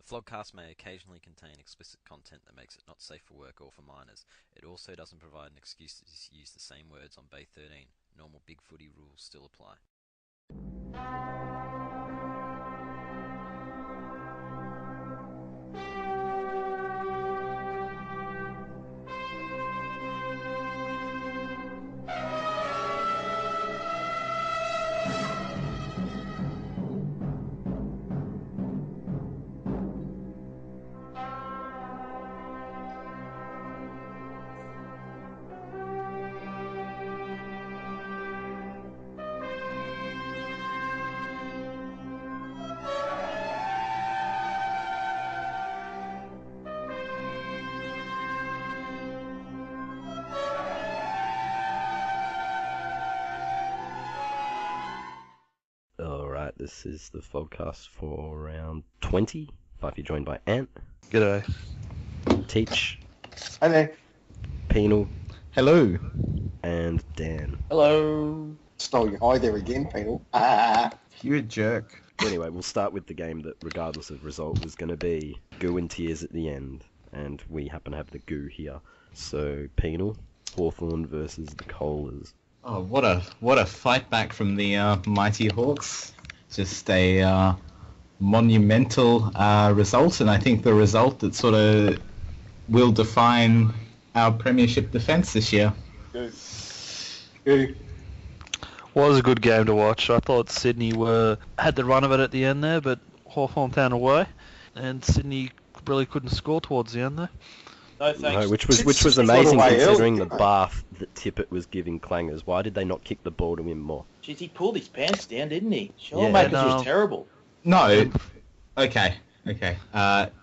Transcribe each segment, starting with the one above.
The Vlogcast may occasionally contain explicit content that makes it not safe for work or for minors. It also doesn't provide an excuse to use the same words on Bay 13. Normal big footy rules still apply. Alright, this is the podcast for round 20. Fyfie joined by Ant, G'day. Teach, Hi there. Penal, Hello. and Dan. Hello. Stole your hi there again, Penal. You a jerk. Anyway, we'll start with the game that, regardless of result, was going to be goo and tears at the end. And we happen to have the goo here. So, Penal, Hawthorn versus the Colas. Oh, what a fight back from the mighty Hawks. Just a monumental result, and I think the result that sort of will define our premiership defence this year. Good. Was a good game to watch. I thought Sydney had the run of it at the end there, but Hawthorn found a way, and Sydney really couldn't score towards the end there. No thanks. No, which was amazing considering the bath that Tippett was giving Clangers. Why did they not kick the ball to him more? Jeez, he pulled his pants down, didn't he? Yeah. Shawmakers No. was terrible. No. Okay.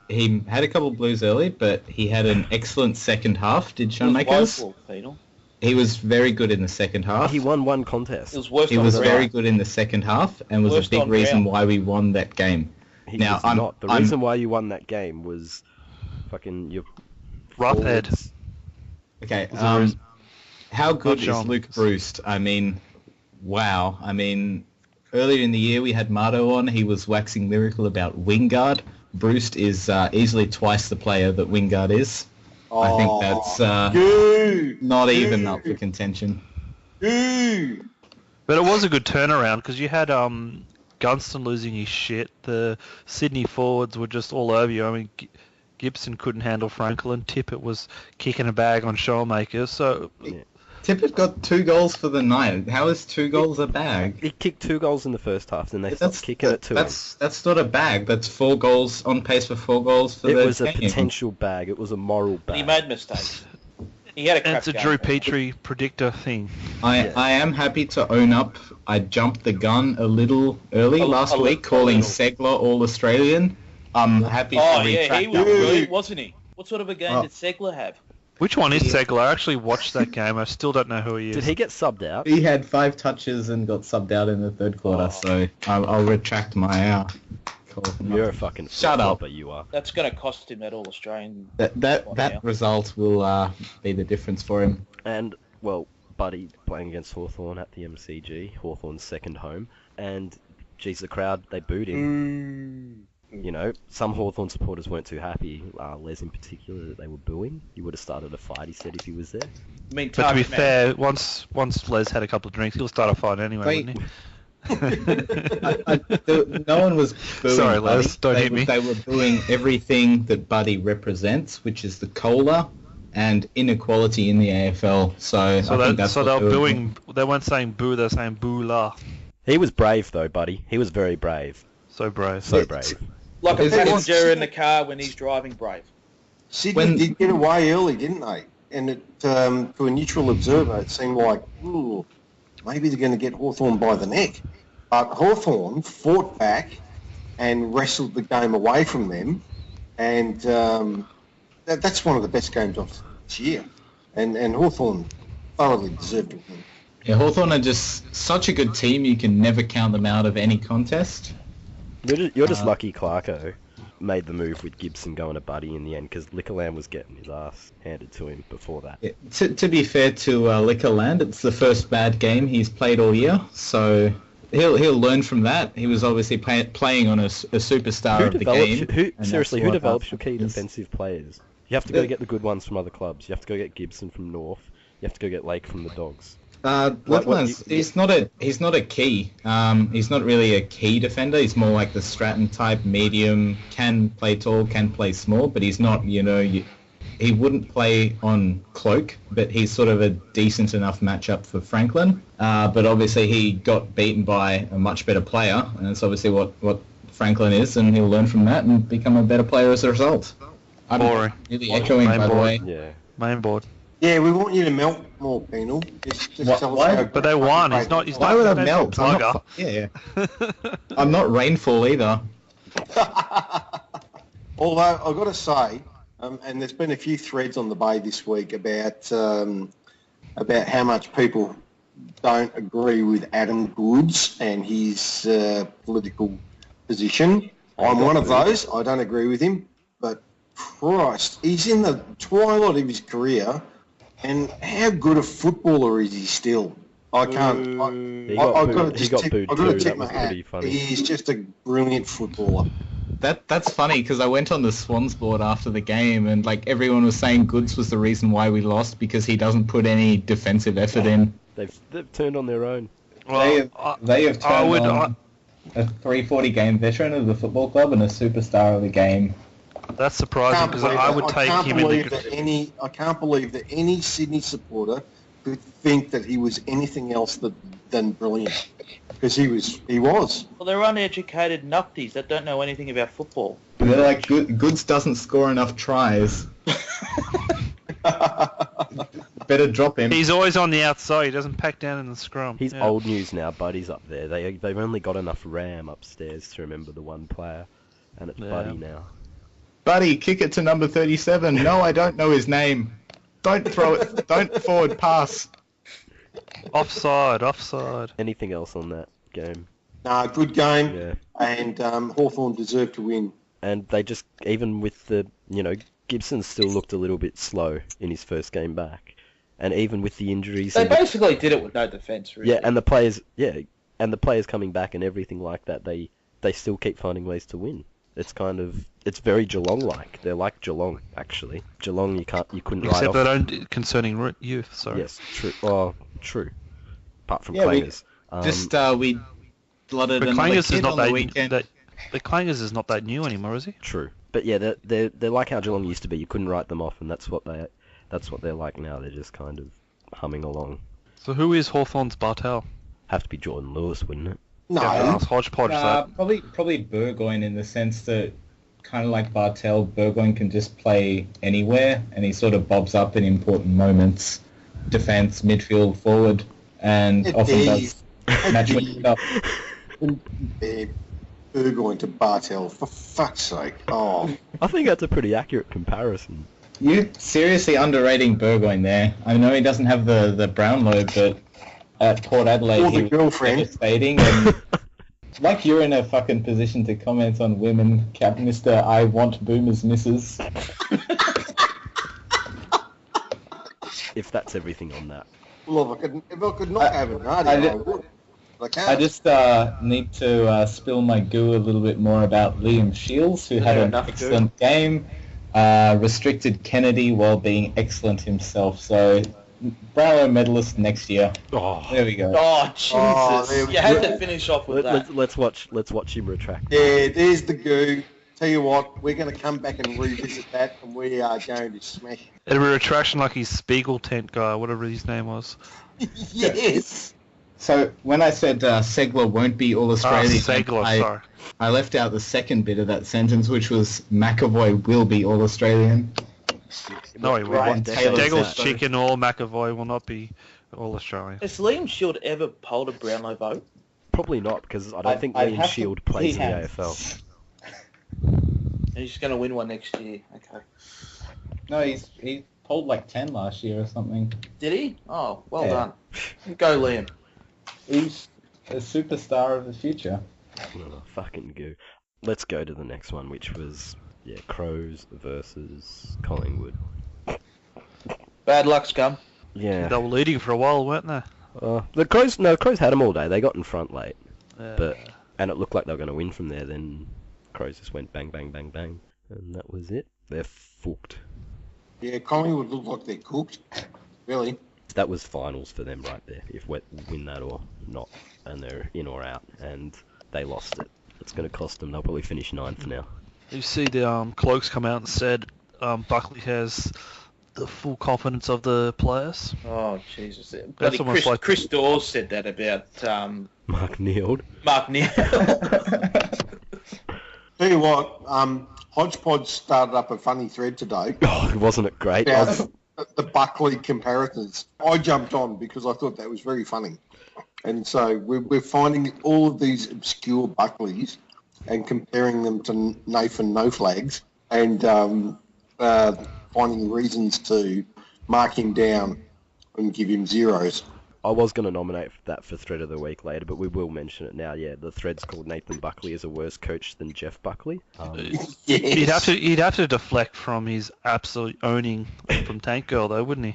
He had a couple of blues early, but he had an excellent second half. Did Sean It was Makers? woeful, Penal. He was very good in the second half. He won one contest. It was worse He on was ground. very good in the second half, and was a Worst big on reason ground. why we won that game. He Now, was I'm- not. The I'm- reason why you won that game was fucking your Roughhead. forwards. Okay, Was there is- how good Not is John. Luke Bruce? I mean, wow. I mean, earlier in the year we had Mardo on. He was waxing lyrical about Wingard. Bruce is easily twice the player that Wingard is. I think that's Good. not even up for contention. Good. But it was a good turnaround because you had Gunston losing his shit. The Sydney forwards were just all over you. I mean, Gibson couldn't handle Franklin. Tippett was kicking a bag on Showmakers. So Tippett got 2 goals for the night. How is 2 goals a bag? He kicked 2 goals in the first half, then they stopped kicking it to him. That's not a bag. That's 4 goals, on pace for 4 goals for It the was a game. potential bag. It was a moral bag. He made mistakes. He had a and crap it's a game. Drew Petrie predictor thing. I am happy to own up. I jumped the gun a little early last week, calling Segler All-Australian. I'm happy to Oh, yeah, retract he was that. brilliant, wasn't he? What sort of a game Oh. did Segler have? Which one is Segler? I actually watched that game. I still don't know who he is. Did he get subbed out? He had 5 touches and got subbed out in the third quarter, so I'll retract my call. You're a fucking Shut up. flip-flopper, you are. That's going to cost him that All-Australian. That result will be the difference for him. And, well, Buddy playing against Hawthorn at the MCG, Hawthorn's second home, and, geez, the crowd, they booed him. You know, some Hawthorn supporters weren't too happy, Les in particular, that they were booing. He would have started a fight, he said, if he was there. I mean, But to be Target man. fair, once Les had a couple of drinks, he'll start a fight anyway, Wait. wouldn't he? No one was booing Sorry, Buddy. Les, don't hit me. They were booing everything that Buddy represents, which is the cola and inequality in the AFL. So I think that's So what they were they were booing. They weren't saying boo. They were saying boo la. He was brave, though, Buddy. He was very brave. So brave. So brave. Like a Is it- passenger in the car when he's driving brave. Sydney did get away early, didn't they? And it, to a neutral observer, it seemed like, ooh, maybe they're going to get Hawthorn by the neck. But Hawthorn fought back and wrestled the game away from them. And that's one of the best games of this year. And Hawthorn thoroughly deserved to win. Yeah, Hawthorn are just such a good team. You can never count them out of any contest. You're just lucky Clarko made the move with Gibson going to Buddy in the end, because Liquorland was getting his ass handed to him before that. Yeah, to be fair to Liquorland, it's the first bad game he's played all year, so he'll learn from that. He was obviously playing on a superstar of the game. Who develops your key defensive players? You have to go get the good ones from other clubs. You have to go get Gibson from North. You have to go get Lake from the Dogs. He's not a key. He's not really a key defender. He's more like the Stratton type, medium, can play tall, can play small, but he's not, he wouldn't play on Cloak, but he's sort of a decent enough matchup for Franklin. But obviously he got beaten by a much better player, and that's obviously what Franklin is, and he'll learn from that and become a better player as a result. Boring. Really echoing, by the way. Yeah. Main board. Yeah, we want you to melt more, Penal. Just tell us why? how But they won. He's not. Why would I no melt? bugger. I'm not Rainfall either. Although I've got to say, and there's been a few threads on the Bay this week about how much people don't agree with Adam Goods and his political position. I'm one of those. I don't agree with him, but Christ, he's in the twilight of his career, and how good a footballer is he still? I can't. I've got to tip my hat. He's just a brilliant footballer. That's funny because I went on the Swans board after the game and like everyone was saying Goods was the reason why we lost because he doesn't put any defensive effort in. They've turned on their own. Well, they have turned on a 340 game veteran of the football club and a superstar of the game. That's surprising because I would take him in the. I can't believe that any Sydney supporter could think that he was anything else than brilliant. Because he was. Well, they're uneducated nupties that don't know anything about football. They're like, Goods doesn't score enough tries. Better drop him. He's always on the outside. He doesn't pack down in the scrum. He's old news now. Buddy's up there. They've only got enough RAM upstairs to remember the one player, and it's Buddy now. Buddy, kick it to number 37. No, I don't know his name. Don't throw it. Don't forward pass. Offside. Anything else on that game? Nah, good game. Yeah. And Hawthorn deserved to win. And they just, even with the, Gibson still looked a little bit slow in his first game back. And even with the injuries... They basically did it with no defence, really. Yeah, and the players coming back and everything like that, they still keep finding ways to win. It's it's very Geelong-like. They're like Geelong, actually. Geelong, you couldn't write off. Except they don't concerning youth, sorry. Yes, true. Oh, true. Apart from Clangers. We blooded another Clangers kid on the weekend. The Clangers is not that new anymore, is he? True. But yeah, they're like how Geelong used to be. You couldn't write them off, and that's what they're like now. They're just kind of humming along. So who is Hawthorn's Bartel? Have to be Jordan Lewis, wouldn't it? No. Yeah, hodgepodge that. Probably Burgoyne in the sense that, kind of like Bartel, Burgoyne can just play anywhere, and he sort of bobs up in important moments. Defense, midfield, forward, and often does match winning up. Burgoyne to Bartel, for fuck's sake. Oh. I think that's a pretty accurate comparison. You're seriously underrating Burgoyne there. I know he doesn't have the Brownlow, but at Port Adelaide Or the he was girlfriend. devastating. And like you're in a fucking position to comment on women, Cap Mr. I want boomers misses. If that's everything on that. Well, if I could not have it, I would. I just need to spill my goo a little bit more about Liam Shields, who had an excellent game. Restricted Kennedy while being excellent himself. So, Brownlow medalist next year. Oh, there we go. Oh, Jesus. You had to finish off with that. Let's watch him retract. Yeah, there's the goo. Tell you what, we're going to come back and revisit that, and we are going to smash it. It'll be a retraction like his Spiegel tent guy, whatever his name was. Yes. So when I said Segler won't be All-Australian, Segler, I left out the second bit of that sentence, which was McAvoy will be All-Australian. No, he won't. Deggle's chicken or McAvoy will not be All-Australian. Has Liam Shield ever polled a Brownlow vote? Probably not, because I don't think Liam Shield plays in the AFL. And he's going to win one next year. Okay. No, he polled like 10 last year or something. Did he? Oh, well done. Go, Liam. He's a superstar of the future. Oh, fucking goo. Let's go to the next one, which was Crows versus Collingwood. Bad luck, scum. Yeah. They were leading for a while, weren't they? The Crows had them all day. They got in front late. And it looked like they were going to win from there. Then Crows just went bang, bang, bang, bang, and that was it. They're fucked. Yeah, Collingwood look like they're cooked. Really. That was finals for them right there. If we win that or not, and they're in or out, and they lost it. It's going to cost them. They'll probably finish 9th now. You see the Cloaks come out and said Buckley has the full confidence of the players. Oh, Jesus. That's almost like Chris Dawes said that about Mark Neild. Mark Neal. Tell you what, Hodgepodge started up a funny thread today Oh, wasn't it great? about the Buckley comparisons. I jumped on because I thought that was very funny. And so we're finding all of these obscure Buckleys and comparing them to Nathan No Flags and finding reasons to mark him down and give him zeros. I was going to nominate that for Thread of the Week later, but we will mention it now. Yeah, the thread's called Nathan Buckley is a worse coach than Jeff Buckley. Yes. He'd have to deflect from his absolute owning from Tank Girl, though, wouldn't he?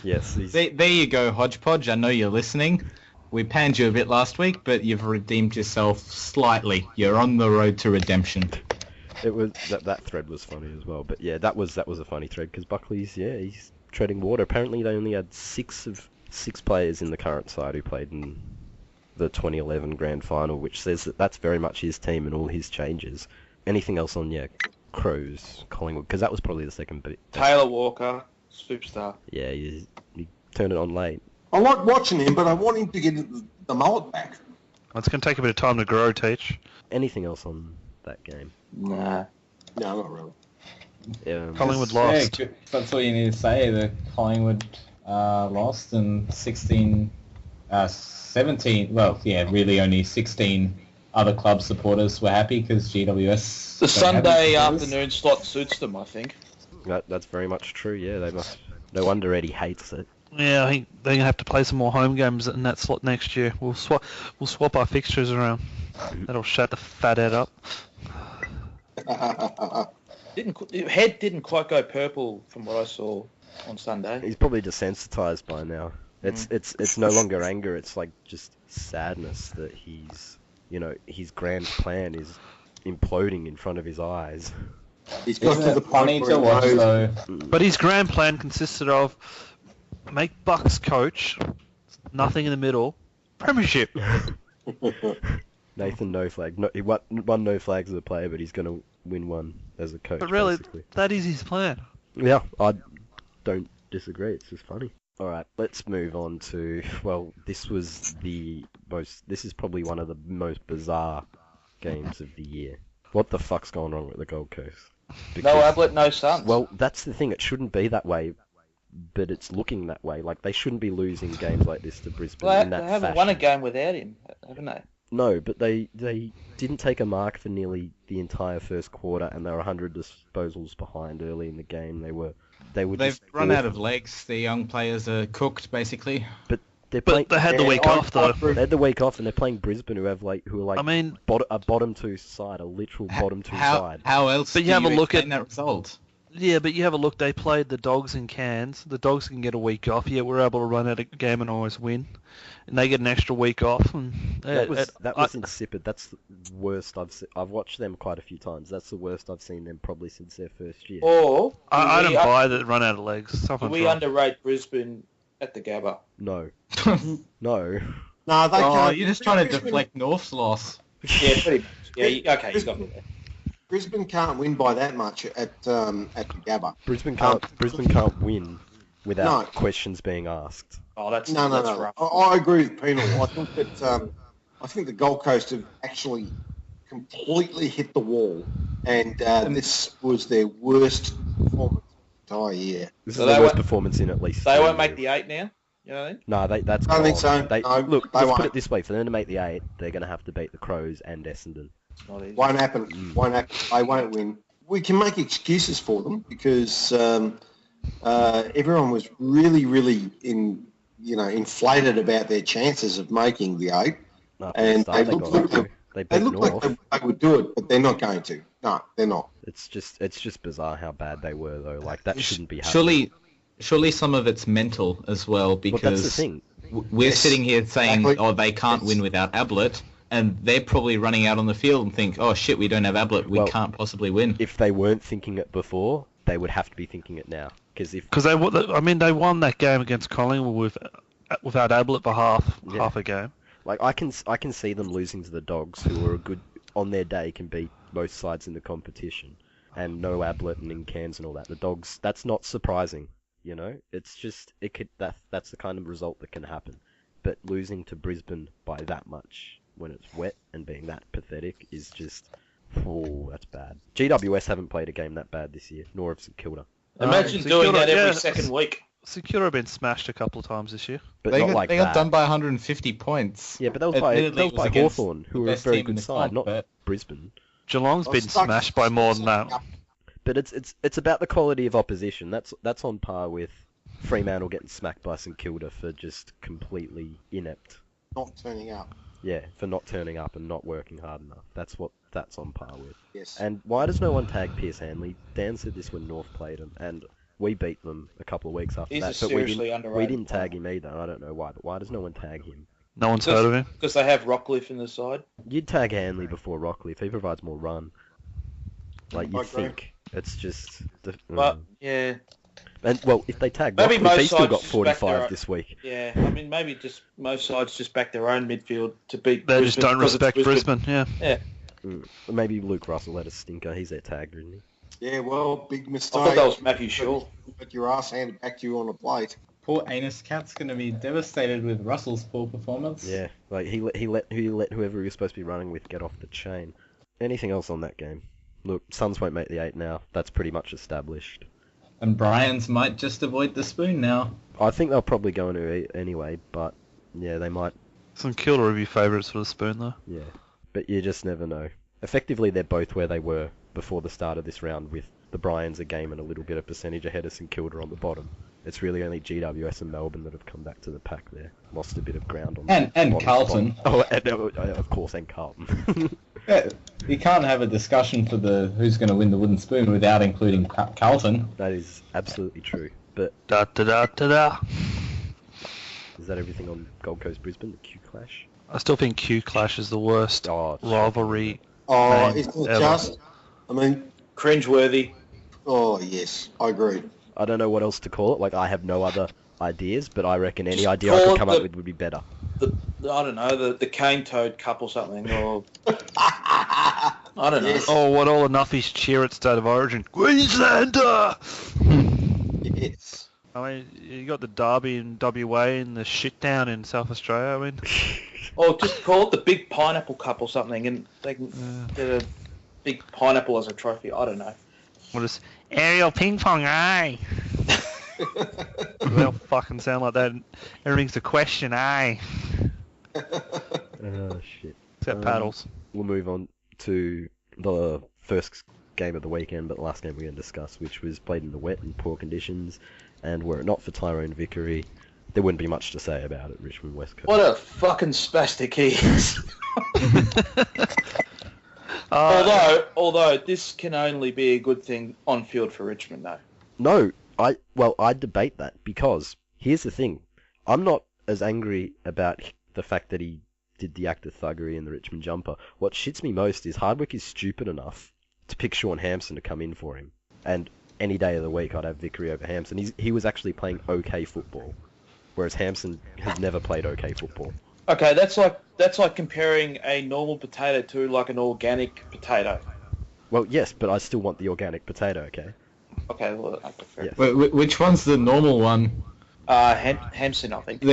Yes. There you go, Hodgepodge. I know you're listening. We panned you a bit last week, but you've redeemed yourself slightly. You're on the road to redemption. It was that thread was funny as well. But yeah, that was a funny thread because Buckley's he's treading water. Apparently they only had six players in the current side who played in the 2011 grand final, which says that that's very much his team and all his changes. Anything else on Crows, Collingwood, because that was probably the second bit. Taylor Walker, superstar. Yeah, he turned it on late. I like watching him, but I want him to get the mullet back. It's going to take a bit of time to grow, Teach. Anything else on that game? Nah. No, not really. Collingwood lost. Yeah, that's all you need to say. The Collingwood lost and 17, well, yeah, really only 16 other club supporters were happy because GWS... The Sunday afternoon slot suits them, I think. That's very much true, yeah. No wonder Eddie hates it. Yeah, I think they're going to have to play some more home games in that slot next year. We'll swap our fixtures around. That'll shut the fat head up. Head didn't quite go purple from what I saw on Sunday. He's probably desensitized by now. It's no longer anger. It's like just sadness that his grand plan is imploding in front of his eyes. He's got Isn't to it the funny point to where watch he knows, though? But his grand plan consisted of make Bucks coach, nothing in the middle, premiership. Nathan No Flag. He won No Flags as a player, but he's going to win one as a coach. But really, basically. that is his plan. Yeah, I don't disagree. It's just funny. All right, let's move on to. Well, this is probably one of the most bizarre games of the year. What the fuck's going on with the Gold Coast? No Ablett, no Suns. Well, that's the thing. It shouldn't be that way, but it's looking that way. Like, they shouldn't be losing games like this to Brisbane in that they haven't fashion. won a game without him, haven't they? No, but they didn't take a mark for nearly the entire first quarter, and they were 100 disposals behind early in the game. They've They've run out of legs. The young players are cooked, basically. But they're But playing. they had the week off, though. They had the week off, and they're playing Brisbane, who are I mean, a bottom two side, a literal bottom two side. How else? But you do have a look explain at- that result. yeah, but you have a look. They played the Dogs in Cairns. The Dogs can get a week off. Yeah, we're able to run out a game and always win. And they get an extra week off. And That was insipid. That's the worst I've seen. I've watched them quite a few times. That's the worst I've seen them probably since their first year. Or I do don't we- buy that run out of legs. do Something's we wrong. underrate Brisbane at the Gabba? No. No. No, they Oh, can't. you're just trying to Brisbane- deflect North's loss. Yeah, pretty much. Yeah, okay, you got me there. Brisbane can't win by that much at the Gabba. Brisbane can't win without No. questions being asked. Oh, that's No. rough. I agree with Penal. I think the Gold Coast have actually completely hit the wall, and this was their worst performance of the entire year. This So is they their worst won't- performance in at least. They 3 won't make years. the 8 now. You know what I mean? No, that's I don't think gone. so. No, Look, they let's put won't. it this way: for them to make the 8, they're going to have to beat the Crows and Essendon. It's not easy. Won't happen. Won't happen. They won't win. We can make excuses for them because everyone was really inflated about their chances of making the 8, No, and they look got like up. They they beat look North. like they would do it, but they're not going to. No, they're not. It's just bizarre how bad they were though. Like that shouldn't be happening. Surely some of it's mental as well, Well, that's the because thing. we're Yes, sitting here saying, exactly. oh, they can't win without Ablett, and they're probably running out on the field and think, oh shit, we don't have Ablett, we Well, can't possibly win. If they weren't thinking it before, they would have to be thinking it now. Because they won that game against Collingwood without Ablett for half a game. Like I can see them losing to the Dogs, who are a good on their day can beat both sides in the competition, and no Ablett and in cans and all that. The Dogs, that's not surprising, you know. It's just that's the kind of result that can happen. But losing to Brisbane by that much when it's wet and being that pathetic is just, oh, that's bad. GWS haven't played a game that bad this year, nor have St Kilda. Imagine doing that every second week. St Kilda have been smashed a couple of times this year. But They not got, like they that. got done by 150 points. Yeah, but that was by Admittedly, it was against Hawthorn, who the were a best very team in good the side, comp, not but- Brisbane. Geelong's been smashed by more than that. But it's about the quality of opposition. That's on par with Fremantle getting smacked by St Kilda for just completely inept. Not turning up. Yeah, for not turning up and not working hard enough. That's what that's on par with. Yes. And why does no one tag Pierce Hanley? Dan said this when North played him, and we beat them a couple of weeks after He's that. a But seriously we underrated didn't tag player. him either. I don't know why, but why does no one tag him? No one's heard of him. Because they have Rockcliffe in the side. You'd tag Hanley before Rockcliffe. He provides more run. Like I you'd agree. think. It's just. But, yeah. And well, if they tag Maybe Rockcliffe, most he's still sides got just back their 45 own- this week. Yeah, I mean, maybe just most sides just back their own midfield to beat They Brisbane just don't because it's respect Brisbane. Yeah. Maybe Luke Russell had a stinker. He's their tagger, isn't he? Yeah, well, big I mistake. thought that was Matthew Shaw. But your ass handed back to you on a plate. Poor Anus Cat's going to be devastated with Russell's poor performance. Yeah, like he let whoever he was supposed to be running with get off the chain. Anything else on that game? Look, Suns won't make the 8 now. That's pretty much established. And Bryans might just avoid the spoon now. I think they'll probably go into it anyway, but yeah, they might. St Kilda would be favourites for the spoon though. Yeah, but you just never know. Effectively, they're both where they were before the start of this round, with the Bryans a game and a little bit of percentage ahead of St Kilda on the bottom. It's really only GWS and Melbourne that have come back to the pack there. Lost a bit of ground on And bottom Carlton. spot. Oh, and, of course, and Carlton. Yeah, you can't have a discussion for the who's going to win the wooden spoon without including Carlton. That is absolutely true. But Da da da da da. is that everything on Gold Coast Brisbane? The Q Clash? I still think Q Clash is the worst Oh, it's rivalry. Oh, Man, isn't it ever. just? I mean, Cringeworthy. oh, yes, I agree. I don't know what else to call it. Like, I have no other ideas, but I reckon any Just idea I call could it come the- up with would be better. I don't know, the cane toad cup or something, or I don't know. Yes. Oh, what all the nuffies cheer at State of Origin. Queenslander! Yes. I mean, you got the Derby in WA and the shit down in South Australia. I mean, Or just call it the big pineapple cup or something, and they can get a big pineapple as a trophy. I don't know. what is aerial ping pong, eh? They all fucking sound like that. Everything's a question, eh? Oh, shit. Except paddles. We'll move on to the first game of the weekend, but the last game we're going to discuss, which was played in the wet and poor conditions, and were it not for Tyrone Vickery, there wouldn't be much to say about it, Richmond West Coast. What a fucking spastic he is. Although this can only be a good thing on field for Richmond, though. No, I debate that, because here's the thing. I'm not as angry about the fact that he did the act of thuggery in the Richmond jumper. What shits me most is Hardwick is stupid enough to pick Sean Hampson to come in for him. And any day of the week I'd have Vickery over Hampson. He was actually playing okay football, whereas Hampson has never played okay football. Okay, that's like comparing a normal potato to like an organic potato. Well, yes, but I still want the organic potato, okay? Okay, well, I prefer. Yeah. Which one's the normal one? Hampson, I think.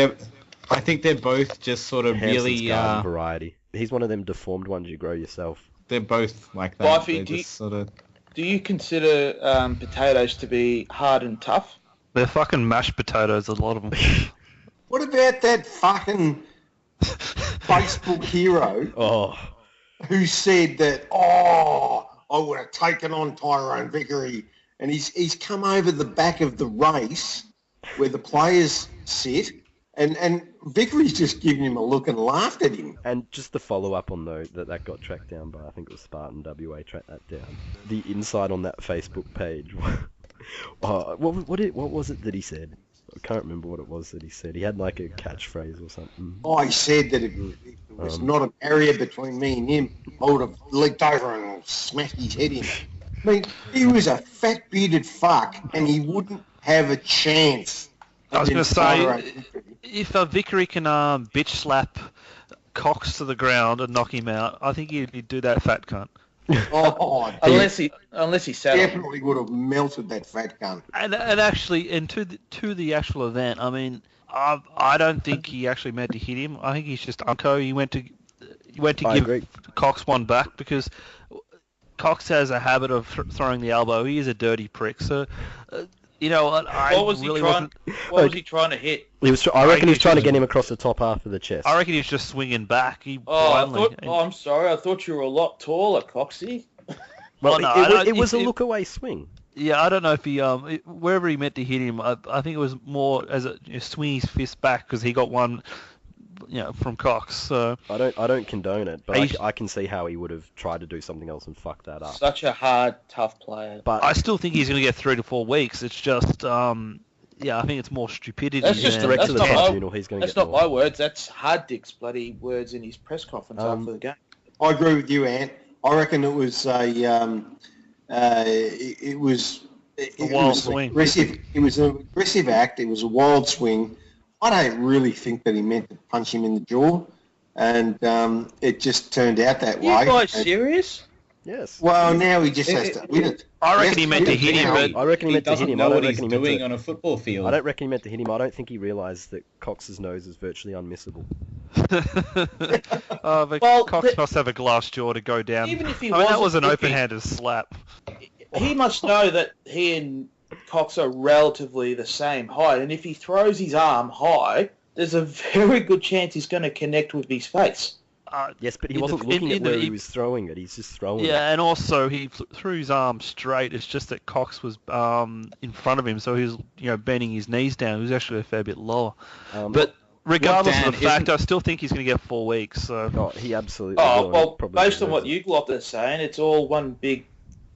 I think they're both just sort of Hampson's really. garden variety. He's one of them deformed ones you grow yourself. They're both like that. Fyfie, They're do you- just sort of. Do you consider potatoes to be hard and tough? They're fucking mashed potatoes, a lot of them. What about that fucking Facebook hero Oh, who said that, I would have taken on Tyrone Vickery, and he's come over the back of the race where the players sit, and Vickery's just given him a look and laughed at him. and just the follow-up on that got tracked down by, I think it was Spartan WA tracked that down. The insight on that Facebook page. What was it that he said? I can't remember what it was that he said. He had like a catchphrase or something. I said that if it was not a barrier between me and him, I would have leaped over and smashed his head in. I mean, he was a fat bearded fuck, and he wouldn't have a chance. I was going to say, if Vickery can bitch slap Cox to the ground and knock him out, I think he'd do that, fat cunt. Unless he sat definitely would have melted that fat gun. And actually, to the actual event, I mean, I don't think he actually meant to hit him. I think he's just unco. He went to give Cox one back because Cox has a habit of throwing the elbow. He is a dirty prick. So, What was he trying to hit? I reckon he was trying to get him across the top half of the chest. I reckon he was just swinging back. I'm sorry. I thought you were a lot taller, Coxie. Well, it was a look-away swing. Yeah, I don't know if he wherever he meant to hit him. I think it was more as a swing his fist back because he got one, from Cox. So I don't condone it, but I can see how he would have tried to do something else and fuck that up. Such a hard, tough player. But I still think he's going to get 3 to 4 weeks. It's just, I think it's more stupidity. That's not my words. That's Harddick's bloody words in his press conference after the game. I agree with you, Ant. I reckon it was a wild swing. Aggressive. It was an aggressive act. It was a wild swing. I don't really think that he meant to punch him in the jaw, and it just turned out that way. You guys serious? Yes. Well, now he just has to win it. I reckon he meant to hit him, but I reckon he meant to hit him. Know what he's doing on a football field. I don't reckon he meant to hit him. I don't think he realised that Cox's nose is virtually unmissable. Cox must have a glass jaw to go down. Even if that was an open-handed slap. He must know that he and Cox are relatively the same height, and if he throws his arm high, there's a very good chance he's going to connect with his face. Yes, but he wasn't looking at where he was throwing it. He's just throwing it. Yeah, and also he threw his arm straight. It's just that Cox was in front of him, so he was bending his knees down. He was actually a fair bit lower. But regardless of the fact, I still think he's going to get 4 weeks. So. He absolutely will. Well, based on what you lot are saying, it's all one big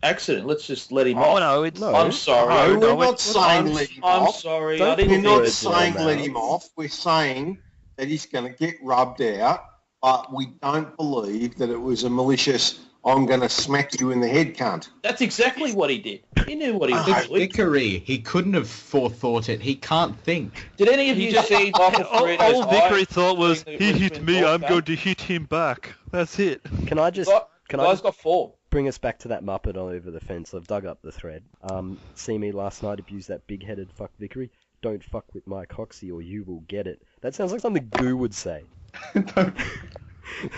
accident. Let's just let him off. I'm sorry. We're not saying let him off. I'm sorry. We're not saying let him off. We're saying that he's going to get rubbed out, but we don't believe that it was a malicious, I'm going to smack you in the head, cunt. That's exactly what he did. He knew what he was doing. Vickery, he couldn't have forethought it. He can't think. Did any of you see Michael Ferrito's all Vickery thought was, he hit me, I'm going to hit him back. That's it. Can I just got 4. Bring us back to that Muppet over the fence? I've dug up the thread. See me last night abuse that big-headed fuck Vickery. Don't fuck with my Coxie or you will get it. That sounds like something Goo would say.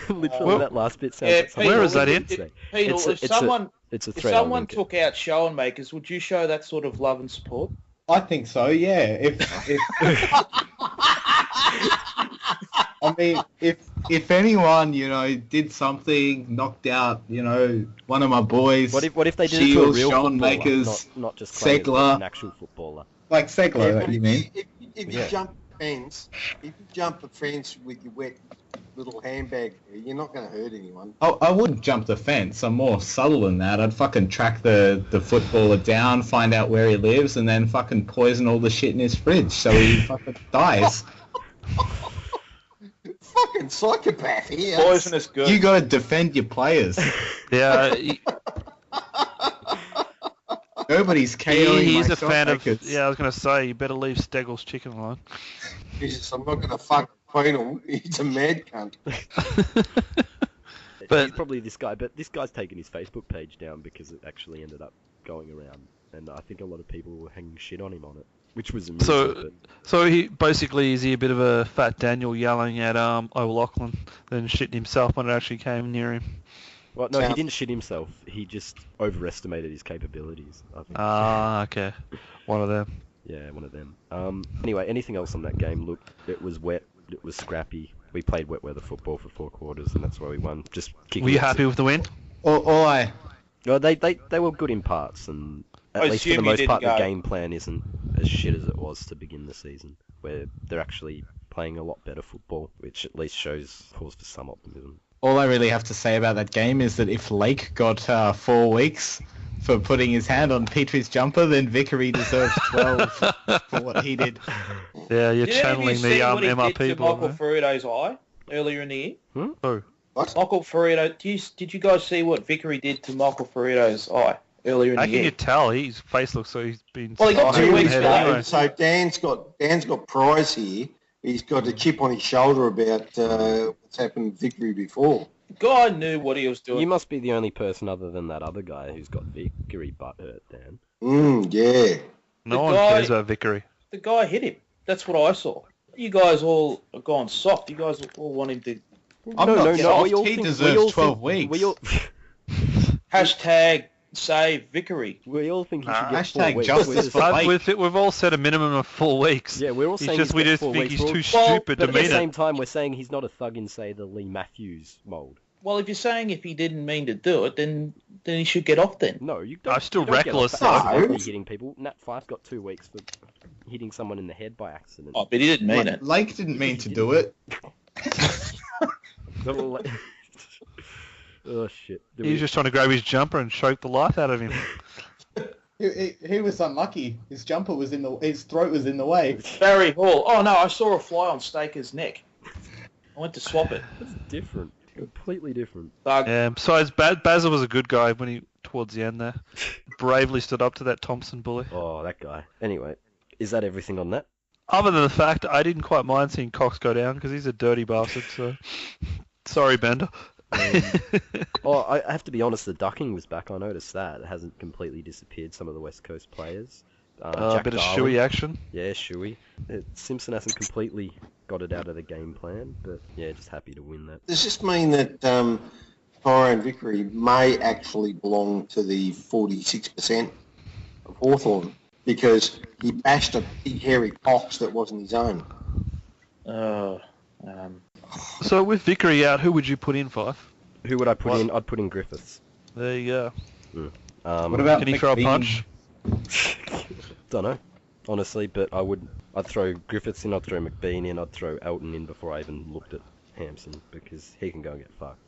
Literally, that last bit sounds like something. Where is that in? Penal, if thread someone took out show and makers, would you show that sort of love and support? I think so. Yeah. If I mean, if anyone did something, knocked out one of my boys. What if they did it to a real footballer, makers, not just players, Segler, an actual footballer? Like Segler, you mean? If you jump the fence with your wet little handbag, you're not going to hurt anyone. I wouldn't jump the fence. I'm more subtle than that. I'd fucking track the footballer down, find out where he lives, and then fucking poison all the shit in his fridge so he fucking dies. Fucking psychopath here. Poisonous good. You got to defend your players. Yeah. Nobody's KOing he's my a fan of. makers. Yeah, I was going to say you better leave Steggles chicken alone. Jesus, I'm not going to fuck Penal. He's a mad cunt. But he's probably this guy. But this guy's taken his Facebook page down because it actually ended up going around, and I think a lot of people were hanging shit on him on it, which was amusing. So he basically is he a bit of a fat Daniel yelling at O'Loughlin, then shitting himself when it actually came near him. Well, no, he didn't shit himself. He just overestimated his capabilities, I think. Okay. One of them. Yeah, one of them. Anyway, anything else on that game? Look, it was wet. It was scrappy. We played wet weather football for 4 quarters, and that's why we won. Just kicking. Were you happy with the win? Well, they were good in parts, and at least for the most part, the game plan isn't as shit as it was to begin the season, where they're actually playing a lot better football, which at least shows cause for some optimism. All I really have to say about that game is that if Lake got 4 weeks, for putting his hand on Petrie's jumper, then Vickery deserves 12 for what he did. Yeah, you're Did any of channeling you the see what he did MRP to ball. Michael Ferrito's eye earlier in the year? Oh, Michael Ferrito, did you guys see what Vickery did to Michael Ferrito's eye earlier in how the can year? you tell? His face looks like he's been... Well, he got sliced 2 in weeks the head for anyway. So Dan's got prize here. He's got a chip on his shoulder about what's happened with Vickery before. The guy knew what he was doing. You must be the only person other than that other guy who's got Vickery butt hurt, Dan. Yeah. No The one guy- cares about Vickery. The guy hit him. That's what I saw. You guys all have gone soft. You guys all want him to... I'm not soft. we all He think- deserves we all 12 think- weeks. We all, Hashtag save Vickery. we all think he should Nah, get 4 hashtag weeks. justice We're just- for Waite. We've all said a minimum of 4 weeks. yeah, we're all It's saying just he's we got just 4 think weeks. he's We're too all- stupid but to at the mean same it. time, we're saying he's not a thug in, say, the Lee Matthews mould. Well, if you're saying if he didn't mean to do it, then he should get off then. No, you don't. I'm still you don't get reckless, off though. accidentally hitting people. Nat Fyfe got 2 weeks for hitting someone in the head by accident. Oh, but he didn't mean it. Lake didn't mean to do it. Oh shit! He's just trying to grab his jumper and choke the life out of him. He was unlucky. His jumper was his throat was in the way. Barry Hall. Oh, no, I saw a fly on Staker's neck. I went to swap it. That's different. Completely different. Bug. Yeah, besides, Basil was a good guy when he towards the end there. Bravely stood up to that Thompson bully. Oh, that guy. Anyway, is that everything on that? Other than the fact I didn't quite mind seeing Cox go down because he's a dirty bastard. So sorry, Bender. Oh, I have to be honest. The ducking was back. I noticed that it hasn't completely disappeared. Some of the West Coast players. A Jack bit of Darling. shoey action. Yeah, Shuey. Simpson hasn't completely got it out of the game plan, but yeah, just happy to win that. Does this mean that Tyrone Vickery may actually belong to the 46% of Hawthorn because he bashed a big hairy Cox that wasn't his own? So with Vickery out, who would you put in, Fife? Who would I put What? in? I'd put in Griffiths. There you go. What about Can he throw a McBean? punch? Don't know, honestly, but I'd throw Griffiths in, I'd throw McBean in, I'd throw Elton in before I even looked at Hampson because he can go and get fucked.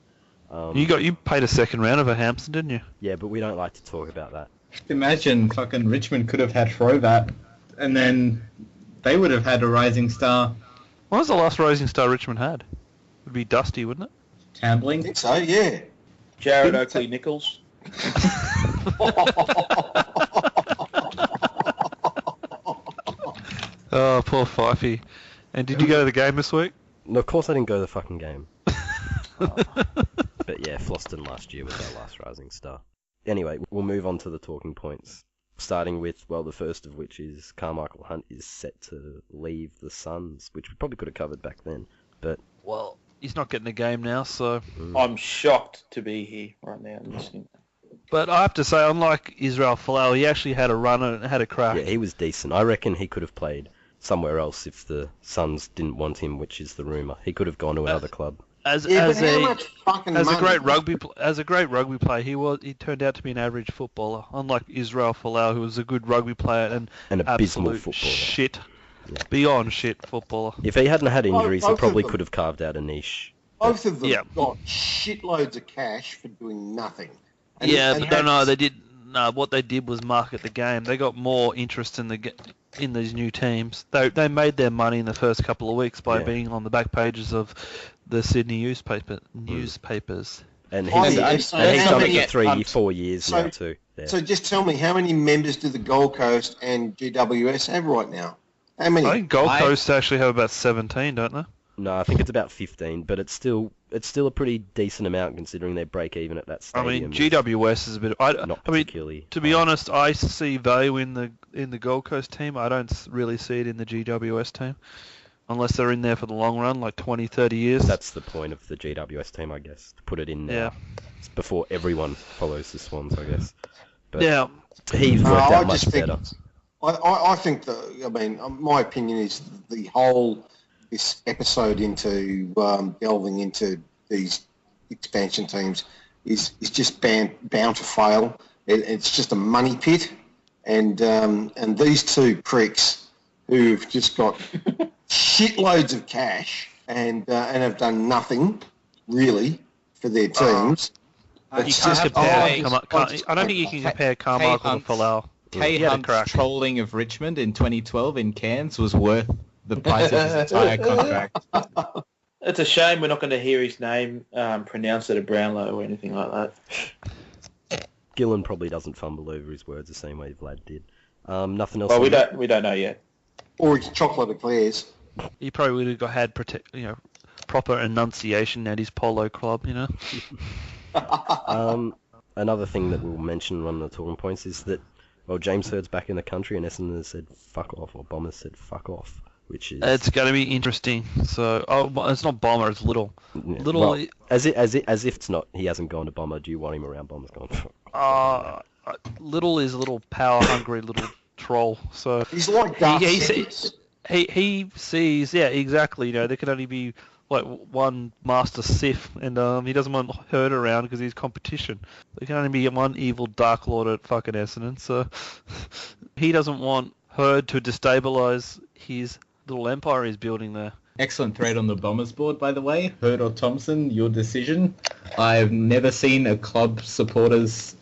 You paid a second round of a Hampson, didn't you? Yeah, but we don't like to talk about that. Imagine fucking Richmond could have had Throwbat, and then they would have had a rising star. When was the last Rising Star Richmond had? It would be Dusty, wouldn't it? I Tambling. think so, yeah. Jarrad Oakley Nichols. Oh, poor Fyfie. And did you go to the game this week? No, of course I didn't go to the fucking game. But yeah, Floston last year was our last rising star. Anyway, we'll move on to the talking points. Starting with, well, the first of which is Carmichael Hunt is set to leave the Suns, which we probably could have covered back then. But Well, he's not getting a game now, so... I'm shocked to be here right now listening. But I have to say, unlike Israel Folau, he actually had a run and had a crack. yeah, he was decent. I reckon he could have played somewhere else if the Suns didn't want him, which is the rumour. He could have gone to another club. As Yeah, but how much fucking a money? great rugby player, he turned out to be an average footballer. Unlike Israel Folau, who was a good rugby player and An abysmal absolute footballer. shit, Yeah. beyond shit footballer. If he hadn't had injuries, he both of probably them. could have carved out a niche. Both of them Yeah. got shitloads of cash for doing nothing. And- Yeah, and but no, that's- they did. No, what they did was market the game. They got more interest in in these new teams. They made their money in the first couple of weeks by Yeah. being on the back pages of the Sydney newspapers. And Oh, he's, yeah, and so he's how done many- it for 3-4 years so- now too. Yeah. So just tell me, how many members do the Gold Coast and GWS have right now? How many? I think Gold Coast actually have about 17, don't they? No, I think it's about 15, but it's still a pretty decent amount considering they break even at that I stadium. mean, GWS is a bit. Not I mean, particularly. to be high. honest, I see value in the Gold Coast team. I don't really see it in the GWS team, unless they're in there for the long run, like 20, 30 years. That's the point of the GWS team, I guess, to put it in now. Yeah. It's before everyone follows the Swans, I guess. But Yeah. he's No, worked I out much just think- better. I think my opinion is this episode into delving into these expansion teams is just bound to fail. It's just a money pit, and these two pricks who've just got shitloads of cash and have done nothing really for their teams You It's can't just- compare. oh, I don't think you can compare Carmichael to Falau. Kay He had a Hunt's crack. trolling of Richmond in 2012 in Cairns was worth the price of his entire contract. It's a shame we're not going to hear his name pronounced at a Brownlow or anything like that. Gillen probably doesn't fumble over his words the same way Vlad did. Nothing else. Well, on that? we don't know yet. Or his chocolate eclairs. He probably would have had proper enunciation at his polo club. Another thing that we'll mention on the talking points is that, well, James Hird's back in the country and Essendon has said fuck off, or Bombers said fuck off, which is... It's going to be interesting. So, it's not Bomber, it's Little. Yeah, Little, well, as if it's not, he hasn't gone to Bomber, do you want him around Bombers going? Little is a little power-hungry little troll. So He's like Darth he Sidious. he sees, yeah, exactly. There can only be like one Master Sith, and he doesn't want Herd around because he's competition. There can only be one evil Dark Lord at fucking Essendon, so he doesn't want Herd to destabilise his little empire he's building there. Excellent thread on the Bombers board, by the way. Hurd or Thompson, your decision. I've never seen a club supporters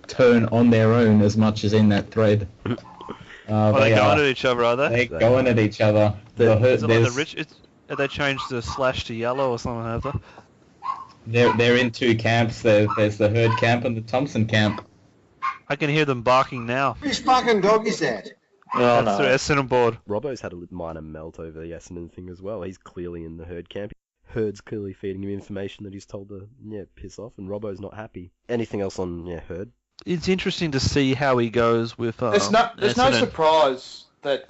turn on their own as much as in that thread. They're going at each other, are they? They're going at each other. Is it like the rich? Have they changed the slash to yellow or something? Have they? They're in two camps. There's the Hurd camp and the Thompson camp. I can hear them barking now. Whose fucking dog is that? Oh, That's no. their Essendon board. Robbo's had a minor melt over the Essendon thing as well. He's clearly in the Herd camp. Herd's clearly feeding him information that he's told to, piss off, and Robbo's not happy. Anything else on, Herd? It's interesting to see how he goes with. There's no Essendon. surprise that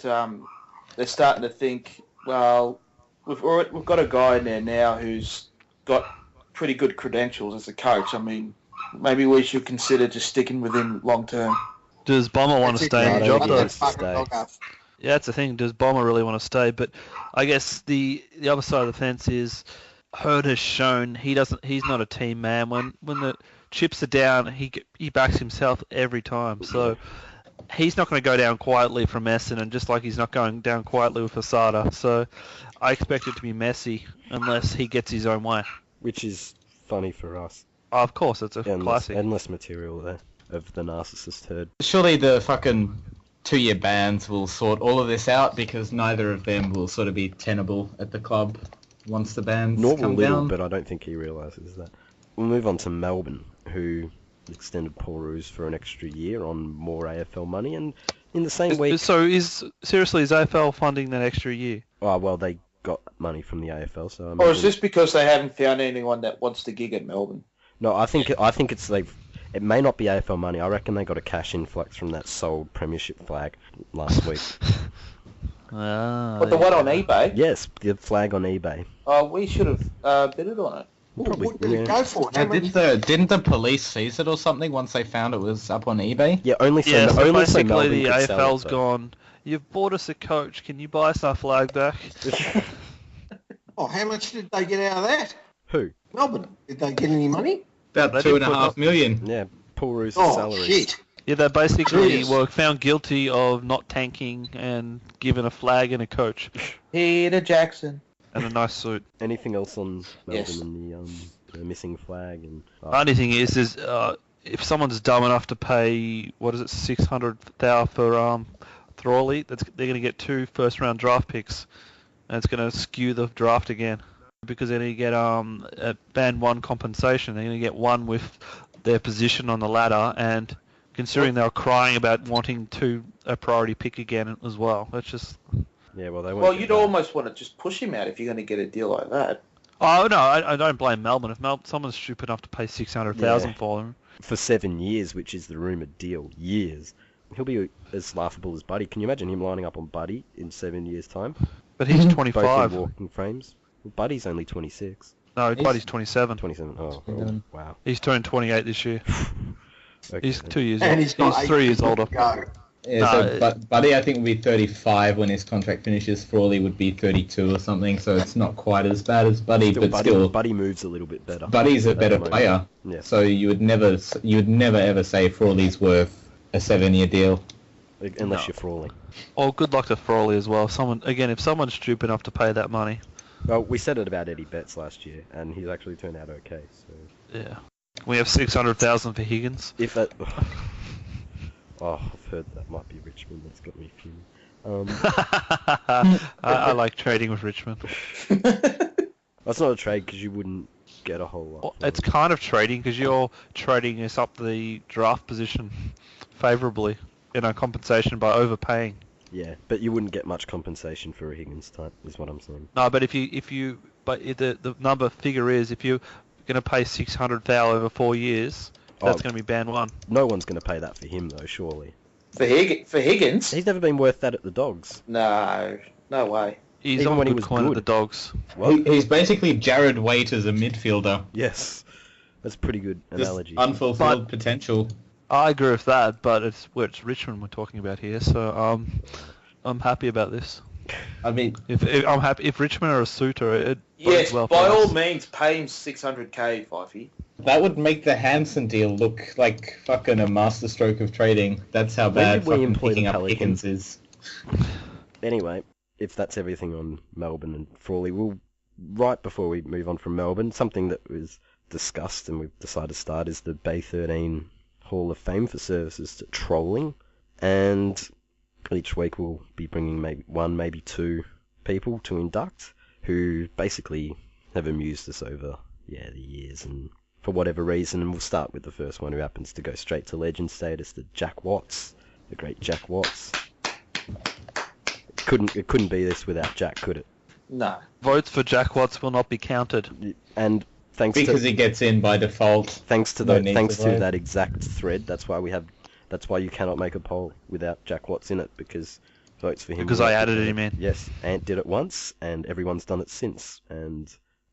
they're starting to think, well, we've got a guy in there now who's got pretty good credentials as a coach. I mean, maybe we should consider just sticking with him long term. Does Bomber want to stay in the job though? Let that fucking dog up. Yeah, that's the thing. Does Bomber really want to stay? But I guess the other side of the fence is Herd has shown he's not a team man. When the chips are down, he backs himself every time. So he's not going to go down quietly from Essendon, just like he's not going down quietly with Asada. So I expect it to be messy unless he gets his own way. Which is funny for us. Oh, of course, it's a classic. Endless material there of the narcissist Herd. Surely the fucking 2-year bans will sort all of this out because neither of them will sort of be tenable at the club once the bans Nor come will Little, down. but I don't think he realises that. We'll move on to Melbourne, who extended Paul Roos for an extra year on more AFL money, and in the same week... So is AFL funding that extra year? Oh, well, they got money from the AFL, so... Or is this because they haven't found anyone that wants to gig at Melbourne? No, I think it's it may not be AFL money. I reckon they got a cash influx from that sold premiership flag last week. But the one on eBay? Yes, the flag on eBay. Oh, we should have bidded on it. Probably, What did it go for? How many- Didn't the police seize it or something once they found it was up on eBay? Yeah, only so, Yeah, so only so basically Melbourne the could sell AFL's it, gone, you've bought us a coach, can you buy us our flag back? Oh, how much did they get out of that? Who? Melbourne. Did they get any money? About They did put $2.5 up- million. Yeah, Paul Roos' Oh, salary. shit. Yeah, they basically Jeez. were found guilty of not tanking and given a flag and a coach Peter Jackson. and a nice suit. Anything else on Melbourne Yes. and the missing flag? And The only thing is if someone's dumb enough to pay, $600,000 for Thrawley, they're going to get 2 first-round draft picks, and it's going to skew the draft again because they're going to get a band 1 compensation. They're going to get 1 with their position on the ladder, and considering they were crying about wanting a priority pick again as well, that's just... yeah, well, they won't. Well, get you'd that. almost want to just push him out if you're going to get a deal like that. Oh no, I don't blame Melbourne. If someone's stupid enough to pay 600,000 Yeah. for him, For 7 years, which is the rumoured deal. Years. He'll be as laughable as Buddy. Can you imagine him lining up on Buddy in 7 years' time? but he's Both in 25. walking frames. Well, Buddy's only 26. No, Buddy's 27. 27. Oh, wow. He's turned 28 this year. Okay. He's 2 years And old. he's got 3 years older. Go. Yeah, No, so Buddy, I think, will be 35 when his contract finishes. Frawley would be 32 or something, so it's not quite as bad as Buddy, but still, Buddy moves a little bit better. Buddy's a at the better moment. player. Yeah. So you would never ever say Frawley's worth a 7-year deal. Unless you're Frawley. Oh, good luck to Frawley as well. If someone's stupid enough to pay that money, Well, we said it about Eddie Betts last year, and he's actually turned out okay. So yeah. We have 600,000 for Higgins. If that... Oh, I've heard that might be Richmond. That's got me fuming. I like trading with Richmond. That's not a trade because you wouldn't get a whole lot. Well, it's kind of trading because you're trading us up the draft position favourably in our compensation by overpaying. Yeah, but you wouldn't get much compensation for a Higgins type, is what I'm saying. No, but the number figure is if you're going to pay 600,000 over 4 years, that's going to be band one. No one's going to pay that for him though, surely. For Higgins? He's never been worth that at the Dogs. No way. He's Even on when he good was coin good. at the Dogs. He's basically Jarrad Waite as a midfielder. Yes, that's a pretty good Just analogy. unfulfilled potential. I agree with that, but it's Richmond we're talking about here, so I'm happy about this. I mean, If Richmond are a suitor, it Yes, bodes well by for all us. means, pay him 600k, Fyfie. that would make the Hansen deal look like fucking a masterstroke of trading. That's how bad Maybe we fucking employ the picking up Pelicans. Higgins is. Anyway, if that's everything on Melbourne and Frawley, right before we move on from Melbourne, something that was discussed and we've decided to start is the Bay 13 Hall of Fame for services to trolling, and each week we'll be bringing maybe one, maybe two people to induct who basically have amused us over the years and for whatever reason, and we'll start with the first one who happens to go straight to legend status, the Jack Watts, the great Jack Watts. It couldn't be this without Jack, could it? No. Votes for Jack Watts will not be counted. And thanks Because to he gets in by default. thanks to No need to vote. that exact thread, that's why you cannot make a poll without Jack Watts in it, because votes for him. Because I added him in. Yes, Ant did it once, and everyone's done it since.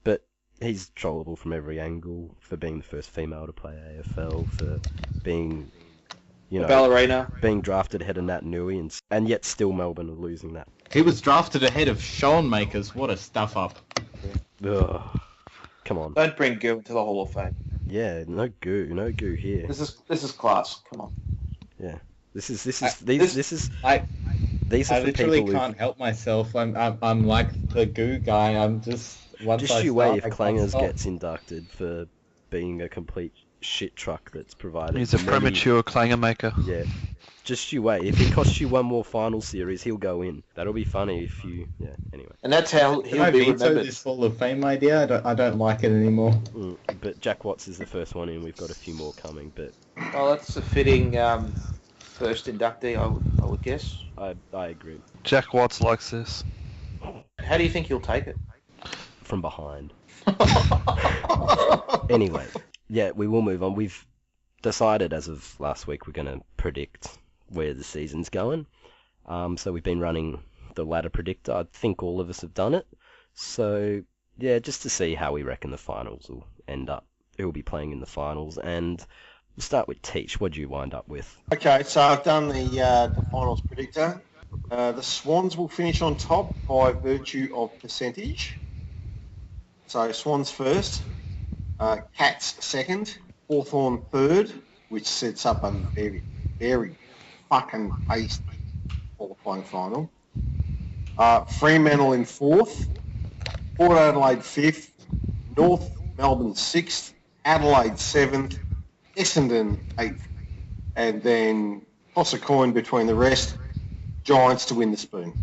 But he's trollable from every angle for being the first female to play AFL, for being, The ballerina. being drafted ahead of Nat Nui, and yet still Melbourne are losing that. He was drafted ahead of Sean Makers. What a stuff up. Ugh. Come on. Don't bring Goo into the Hall of Fame. Yeah, no goo here. This is class. Come on. Yeah. These I are for literally people can't help myself. I'm like the goo guy. I'm just once Just I you start, wait if I can't Clangers stop. gets inducted for being a complete shit truck that's provided. He's a many- premature clanger maker. Yeah. Just you wait. If it costs you one more final series, he'll go in. That'll be funny if you... Yeah, anyway. And that's how Can he'll I be veto remembered. this Hall of Fame idea? I don't like it anymore. But Jack Watts is the first one in. We've got a few more coming, but Well, that's a fitting first inductee, I would guess. I agree. Jack Watts likes this. How do you think he'll take it? From behind. Anyway, yeah, we will move on. We've decided as of last week we're going to predict where the season's going. So we've been running the ladder predictor. I think all of us have done it. So, yeah, just to see how we reckon the finals will end up. Who will be playing in the finals. And we'll start with Teach. What do you wind up with? Okay, so I've done the finals predictor. The Swans will finish on top by virtue of percentage. So Swans first, Cats second, Hawthorn third, which sets up a very, very fucking hasty qualifying final. Fremantle in fourth, Port Adelaide fifth, North Melbourne sixth, Adelaide seventh, Essendon eighth, and then toss a coin between the rest, Giants to win the spoon.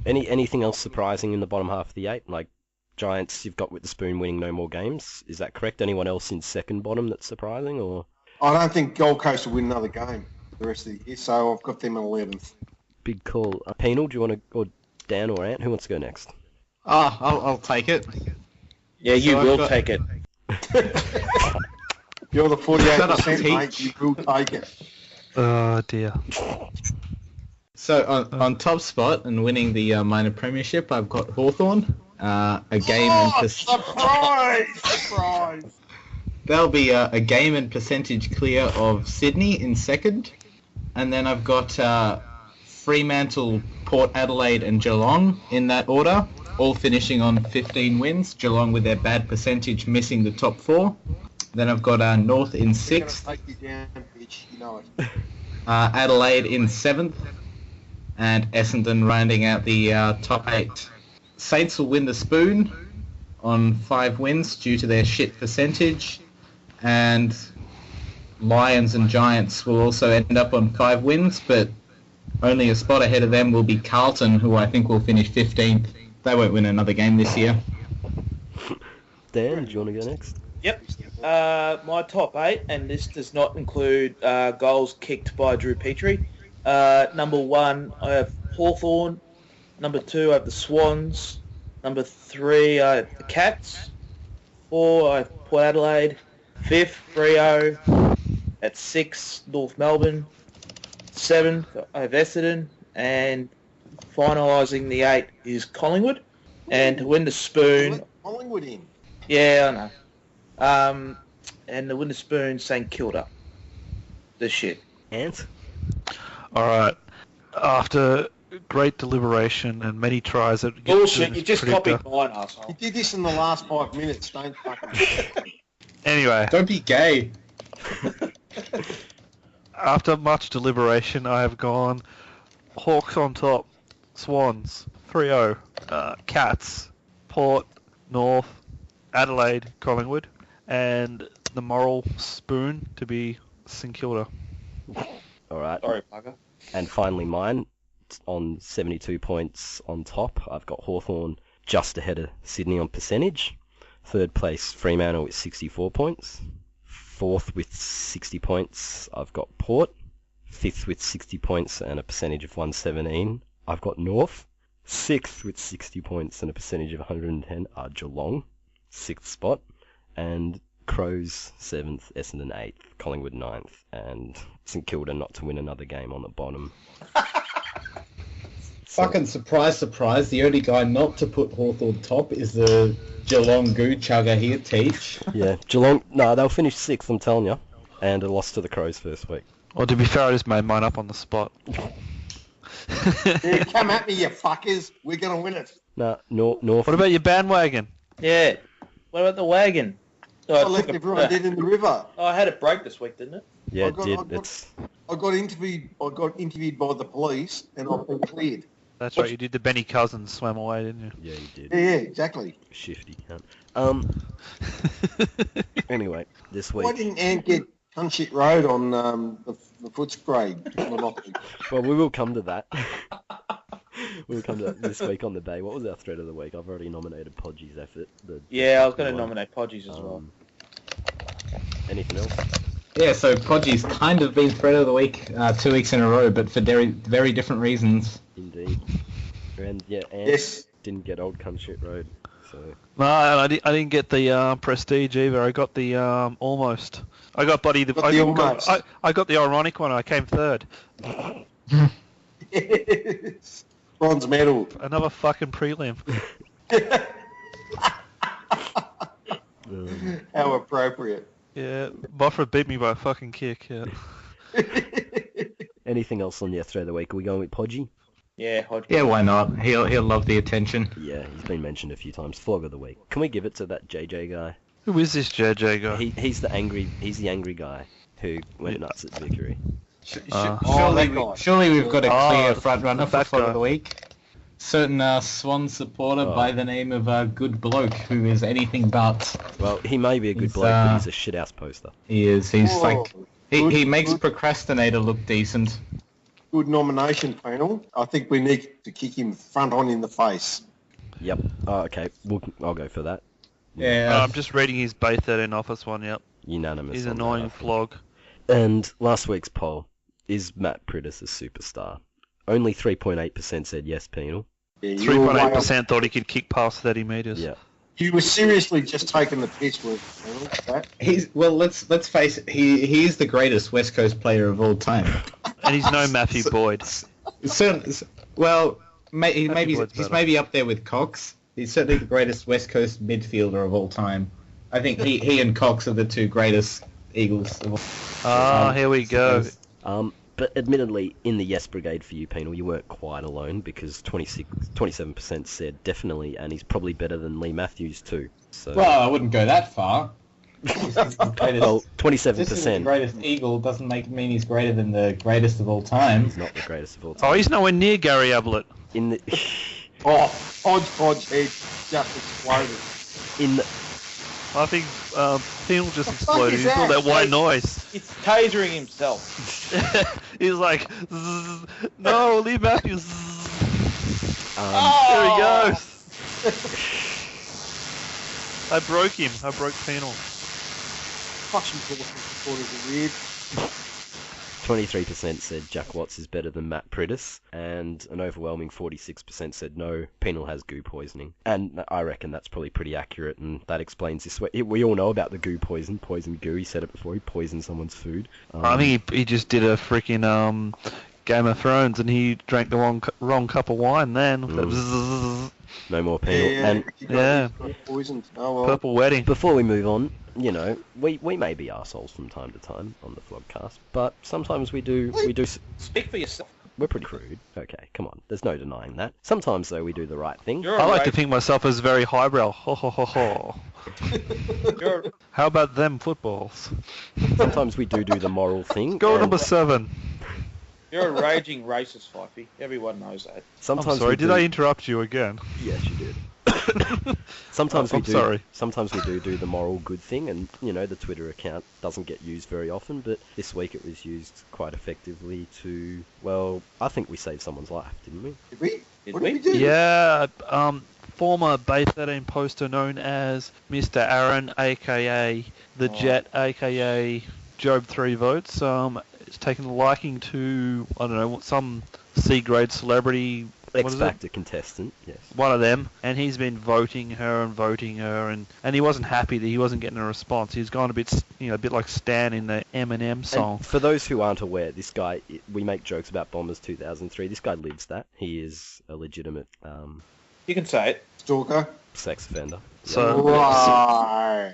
Anything else surprising in the bottom half of the eight? Like Giants, you've got with the spoon winning no more games. Is that correct? Anyone else in second bottom that's surprising? Or I don't think Gold Coast will win another game the rest of the year, so I've got them in 11th. big call? Penal, do you want to, or Dan or Ant? Who wants to go next? I'll take it. Yeah, you So I've will got- take it. You're the Shut up, 48%, mate. Teach. You will take it. Oh dear. So on top spot and winning the minor premiership, I've got Hawthorn. A game and Surprise! there'll be a game and percentage clear of Sydney in second, and then I've got Fremantle, Port Adelaide, and Geelong in that order, all finishing on 15 wins. Geelong with their bad percentage missing the top four. Then I've got North in sixth, Take you down, bitch. You know it. Adelaide in seventh, and Essendon rounding out the top eight. Saints will win the spoon on 5 wins due to their shit percentage. and Lions and Giants will also end up on 5 wins, but only a spot ahead of them will be Carlton, who I think will finish 15th. They won't win another game this year. Dan, do you want to go next? Yep. My top 8, and this does not include goals kicked by Drew Petrie. Number 1, I have Hawthorn. Number 2, I have the Swans. Number 3, I have the Cats. 4, I have Port Adelaide. 5th, Freo. At 6, North Melbourne. 7th, I have Essendon. And finalising the 8 is Collingwood. And to win the spoon... Collingwood in. Yeah, I know. And to win the spoon, St Kilda. The shit. Ant? All right. After great deliberation and many tries at Bullshit, you just copied mine, You asshole. did this in the last 5 minutes, don't fucking... Anyway, Don't be gay. after much deliberation, I have gone Hawks on top, Swans, 3-0, Cats, Port, North, Adelaide, Collingwood, and the moral spoon to be St Kilda. All right. Sorry, Bugger. And finally mine, on 72 points on top, I've got Hawthorn just ahead of Sydney on percentage. Third place, Fremantle with 64 points. Fourth with 60 points, I've got Port. Fifth with 60 points and a percentage of 117, I've got North. Sixth with 60 points and a percentage of 110 are Geelong, 6th spot. And Crows 7th, Essendon 8th, Collingwood 9th, and St Kilda not to win another game on the bottom. Fucking surprise, surprise. The only guy not to put Hawthorn top is the Geelong goo chugger here, Teach. Yeah, Geelong, no, they'll finish 6th, I'm telling you. And a loss to the Crows first week. Well, to be fair, I just made mine up on the spot. Yeah, come at me, you fuckers. We're going to win it. No, North. What about your bandwagon? Yeah. What about the wagon? Oh, I left everyone dead in the river. Oh, I had it break this week, didn't it? Yeah, I it got- did. I got- It's I got interviewed by the police, and I've been cleared. That's right, you did the Benny Cousins swam away, didn't you? yeah, you did. Yeah, exactly. Shifty cunt. Anyway, this Why week. didn't Ant get Cunt Road on the Footscray monopoly? Well, we will come to that. We'll come to that this week on the day. What was our thread of the week? I've already nominated Podgy's effort. Yeah, I was going to nominate Podgies as well. Anything else? Yeah, so Podgy's kind of been thread of the week 2 weeks in a row, but for very different reasons. Indeed. And yeah, Ant Yes. didn't get Old Cunt Shit Road. So No, I didn't get the prestige either. I got the almost. I got almost. I got the ironic one. I came third. Yes. Bronze medal. Another fucking prelim. How appropriate. Yeah, Moffat beat me by a fucking kick. Yeah. anything else on your thread of the week? Are we going with Podgy? Yeah, Hodge. Yeah, why not? He'll love the attention. Yeah, he's been mentioned a few times. Flog of the week. Can we give it to that JJ guy? Who is this JJ guy? He's the angry guy who went nuts at Vickery. Surely we've got a clear the front runner for fat Flog guy. of the week. Certain Swan supporter by the name of Good Bloke, who is anything but. Well, he may be a good He's, bloke, but he's a shithouse poster. He is. He's Oh, like he good, makes good. Procrastinator look decent. Good nomination, Penal. I think we need to kick him front on in the face. Yep. Oh, okay. I'll go for that. Yeah. I'm just reading his Bay 13 office one, yep. Unanimous. He's on an that, annoying I think. flog. And last week's poll, is Matt Priddis a superstar? Only 3.8% said yes, Penal. Yeah, you were way off. 3.8% thought he could kick past 30 metres. Yeah. You were seriously just taking the piss with Penal. That. Let's face it. He is the greatest West Coast player of all time. And he's no Matthew Boyd. Certainly, well, Boyd's he's better. maybe up there with Cox. He's certainly the greatest West Coast midfielder of all time. I think he and Cox are the two greatest Eagles of all time. Here we go. But admittedly, in the yes brigade for you, Penal, you weren't quite alone because 27% said definitely, and he's probably better than Lee Matthews too. So, Well, I wouldn't go that far. well, Just as the 27%. greatest Eagle doesn't mean he's greater than the greatest of all time. He's not the greatest of all time. Oh, he's nowhere near Gary Ablett. In the Oh, Hodge head just exploded. in the I think Penal just fuck exploded. is He saw that? that white noise. It's tasering himself. He was like, "Zzz, no, Lee Matthews. Zzz." There he Oh! goes. I broke him. I broke Penal. Fucking Hawthorn supporters are weird. 23% said Jack Watts is better than Matt Prittis, and an overwhelming 46% said no, Penal has goo poisoning. And I reckon that's probably pretty accurate, and that explains this. We all know about the goo poison goo. He said it before. He poisoned someone's food. I think he just did a freaking Game of Thrones, and he drank the wrong cup of wine. Then no more Penal. And he Yeah. got poisoned. Oh well. purple wedding. before we move on, you know, we may be arseholes from time to time on the vlogcast, but sometimes we do. Speak for yourself. We're pretty crude. Okay, come on. There's no denying that. Sometimes though we do the right thing. You're I like to right. think myself as very highbrow. Ho ho ho ho. You're, How about them footballs? Sometimes we do the moral thing. Goal and number 7. you're a raging racist, Fyfie. Everyone knows that. I'm Sometimes sorry, we did do... I interrupt you again? Yes, you did. Sometimes we I'm do. sorry. Sometimes we do the moral good thing, and you know the Twitter account doesn't get used very often, but this week it was used quite effectively to. Well, I think we saved someone's life, didn't we? Did we? Did What we? did we do? Yeah, former Bay 13 poster known as Mr. Aaron, aka the Jet, aka Job 3 votes, is taken a liking to, I don't know, some C-grade celebrity. What X is it? Factor contestant, yes. One of them, and he's been voting her, and he wasn't happy that he wasn't getting a response. He's gone a bit, a bit like Stan in the Eminem song. And for those who aren't aware, this guy, we make jokes about Bombers 2003. This guy lives that. He is a legitimate You can say it. Stalker. sex offender. So, Right.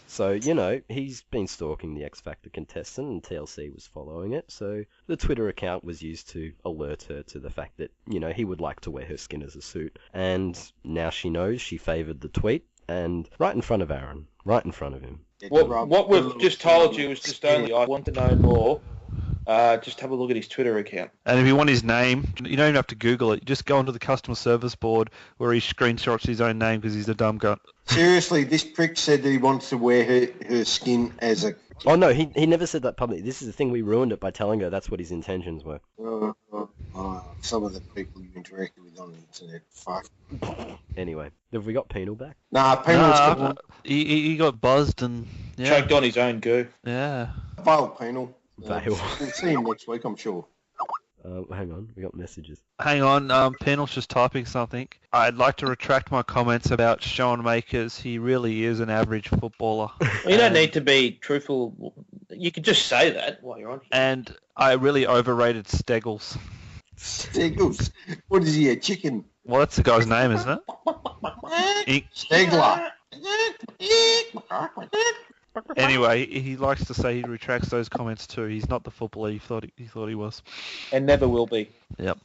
So, you know, he's been stalking the X Factor contestant, and TLC was following it. So the Twitter account was used to alert her to the fact that, you know, he would like to wear her skin as a suit. And now she knows. She favoured the tweet, and right in front of Aaron, right in front of him. What we've just told you is just only I want to know more. Just have a look at his Twitter account. and if you want his name, you don't even have to Google it. Just go onto the customer service board where he screenshots his own name because he's a dumb gunt. Seriously, this prick said that he wants to wear her skin as a... Oh, no, he never said that publicly. This is the thing, we ruined it by telling her that's what his intentions were. Some of the people you interacted with on the internet. Fuck. Anyway, have we got Penal back? Nah, Penal's Nah, he got buzzed and Choked on his own goo. yeah. Vale Penal. Vale. We'll see him next week, I'm sure. Hang on, we got messages. Hang on, Penal's just typing something. I'd like to retract my comments about Sean Makers. He really is an average footballer. Well, you don't need to be truthful. You can just say that while you're on here. And I really overrated Steggles. Steggles. What is he, a chicken? Well, that's the guy's name, isn't it? Stegler. Anyway, he likes to say he retracts those comments too. He's not the footballer he thought he was. And never will be. Yep.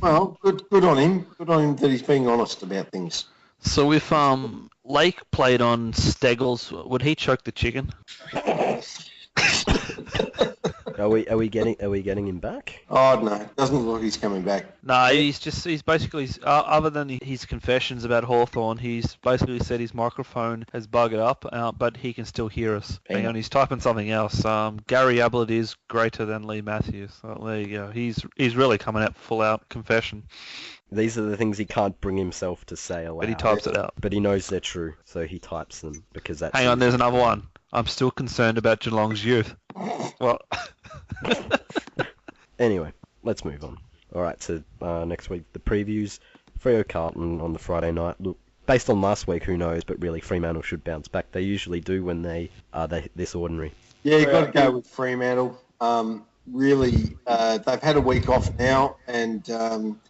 Well, good on him. Good on him that he's being honest about things. So if Lake played on Steggles, would he choke the chicken? Are we getting him back? Oh, no. Doesn't look like he's coming back. No, he's basically, other than his confessions about Hawthorn, he's basically said his microphone has buggered up, but he can still hear us. Hang on, he's typing something else. Gary Ablett is greater than Lee Matthews. So there you go. He's really coming out full out confession, These are the things he can't bring himself to say aloud. but he types it out. But he knows they're true, so he types them because that's... Hang on, there's another one. I'm still concerned about Geelong's youth. Well, Anyway, let's move on. Alright, so next week, the previews. Freo Carlton on the Friday night. Look, based on last week, who knows, but really Fremantle should bounce back. They usually do when they are this ordinary. Yeah, you've got to go with Fremantle. Really, they've had a week off now, and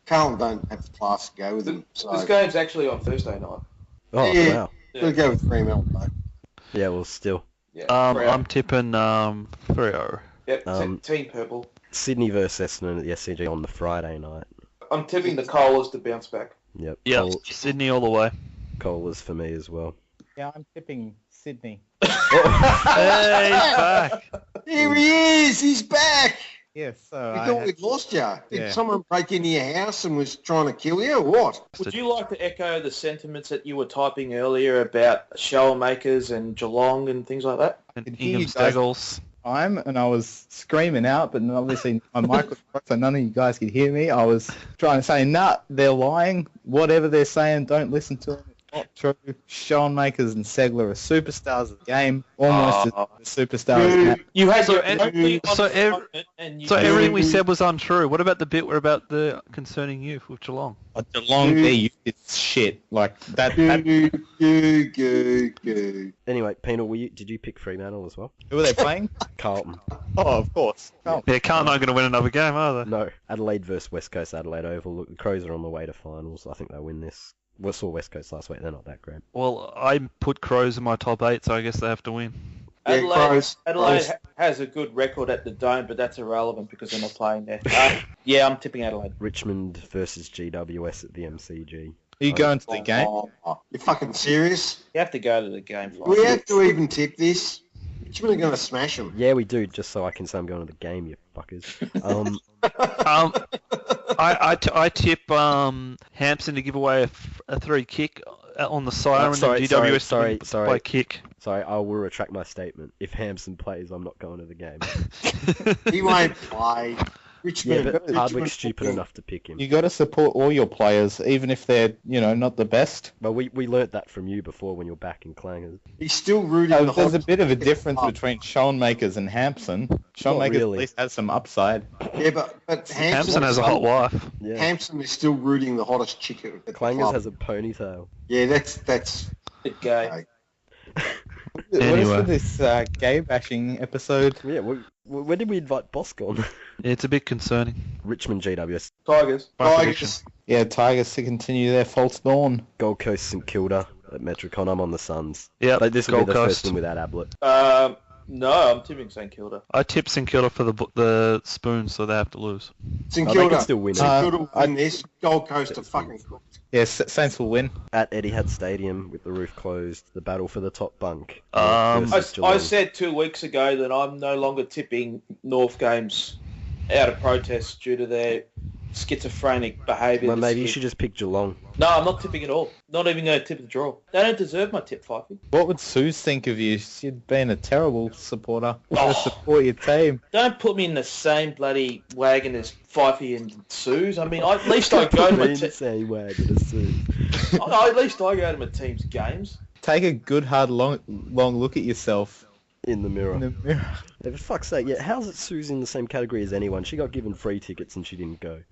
Carlton don't have the class to go with them. So, This game's actually on Thursday night. Oh, Yeah. wow. got to go with Fremantle, mate. Yeah, well, still. Yeah, I'm tipping Freo. Yep, Team Purple. Sydney versus Essendon at the SCG on the Friday night. I'm tipping the Colas to bounce back. Yep. Yeah, Sydney all the way. Colas for me as well. Yeah, I'm tipping Sydney. Hey, he's back. Here he is! He's back! Yes, so We I thought had- we'd lost you. Did Yeah. someone break into your house and was trying to kill you or what? Would you like to echo the sentiments that you were typing earlier about shower makers and Geelong and things like that? And Could hear Ingham you guys- Steggles. and I was screaming out, but obviously my mic was blocked, so none of you guys could hear me. I was trying to say, nah, they're lying. Whatever they're saying, don't listen to them. It's not true. Schoenmakers and Segler are superstars of the game, almost as superstars. As You had So your ev- only so honest ev- moment and you So everything we said was untrue. What about the bit where about the concerning youth with Geelong? Geelong, their youth is shit. Like that. Goo. Anyway, Penal, did you pick Fremantle as well? Who are they playing? Carlton. Oh, of course. Oh. Yeah, Carlton aren't going to win another game, are they? No, Adelaide versus West Coast Adelaide Oval. Look, the Crows are on the way to finals. I think they'll win this. We saw West Coast last week. They're not that great. Well, I put Crows in my top 8, so I guess they have to win. Yeah, Crows. Adelaide has a good record at the Dome, but that's irrelevant because they're not playing there. Yeah, I'm tipping Adelaide. Richmond versus GWS at the MCG. Are you going to the game? Oh, you fucking serious? You have to go to the game. Do we have to even tip this? Richmond are going to smash them. Yeah, we do, just so I can say I'm going to the game, you fuckers. I tip Hampson to give away a free kick on the siren sorry, and GWS sorry, to sorry. play kick. Sorry, I will retract my statement. If Hampson plays, I'm not going to the game. He won't play. Yeah, Richmond. but Hardwick's stupid enough to pick him. You got to support all your players, even if they're, not the best. But we learnt that from you before when you're back in Clangers. He's still rooting the There's a hot. bit of a difference between Schoenmakers and Hampson. Schoenmakers really. at least has some upside. Yeah, but Hampson has a hot wife. Yeah. Hampson is still rooting the hottest chick at the Clangers club. has a ponytail. Yeah, that's Good game. okay. What is Anyway. with this gay bashing episode? Yeah, when did we invite Bosk on? Yeah, it's a bit concerning. Richmond GWS. Tigers. My prediction. Tigers. Yeah, Tigers to continue their false dawn. Gold Coast St Kilda at Metricon. I'm on the Suns. Yeah, Like, this will be Gold the first Coast. one without Ablett. No, I'm tipping St Kilda. I tip St Kilda for the spoon, so they have to lose. St Oh, they Kilda. can still win it. St Kilda will win this. Gold Coast are fucking cooked. Yeah, Saints will win. At Etihad Stadium with the roof closed, the battle for the top bunk. I versus I Geelong. said 2 weeks ago that I'm no longer tipping North games out of protest due to their schizophrenic behaviour. Well, this maybe you year. should just pick Geelong. No, I'm not tipping at all. Not even going to tip the draw. They don't deserve my tip, Fyfie. What would Suze think of you? You'd been a terrible supporter. You Oh. gotta support your team. Don't put me in the same bloody wagon as Fyfie and Suze. I mean, at least I go to my Same wagon as soon. at least I go to my team's games. Take a good, hard, long look at yourself In the mirror. in the mirror. Yeah, for fuck's sake, yeah, how's it Sue's in the same category as anyone? She got given free tickets and she didn't go.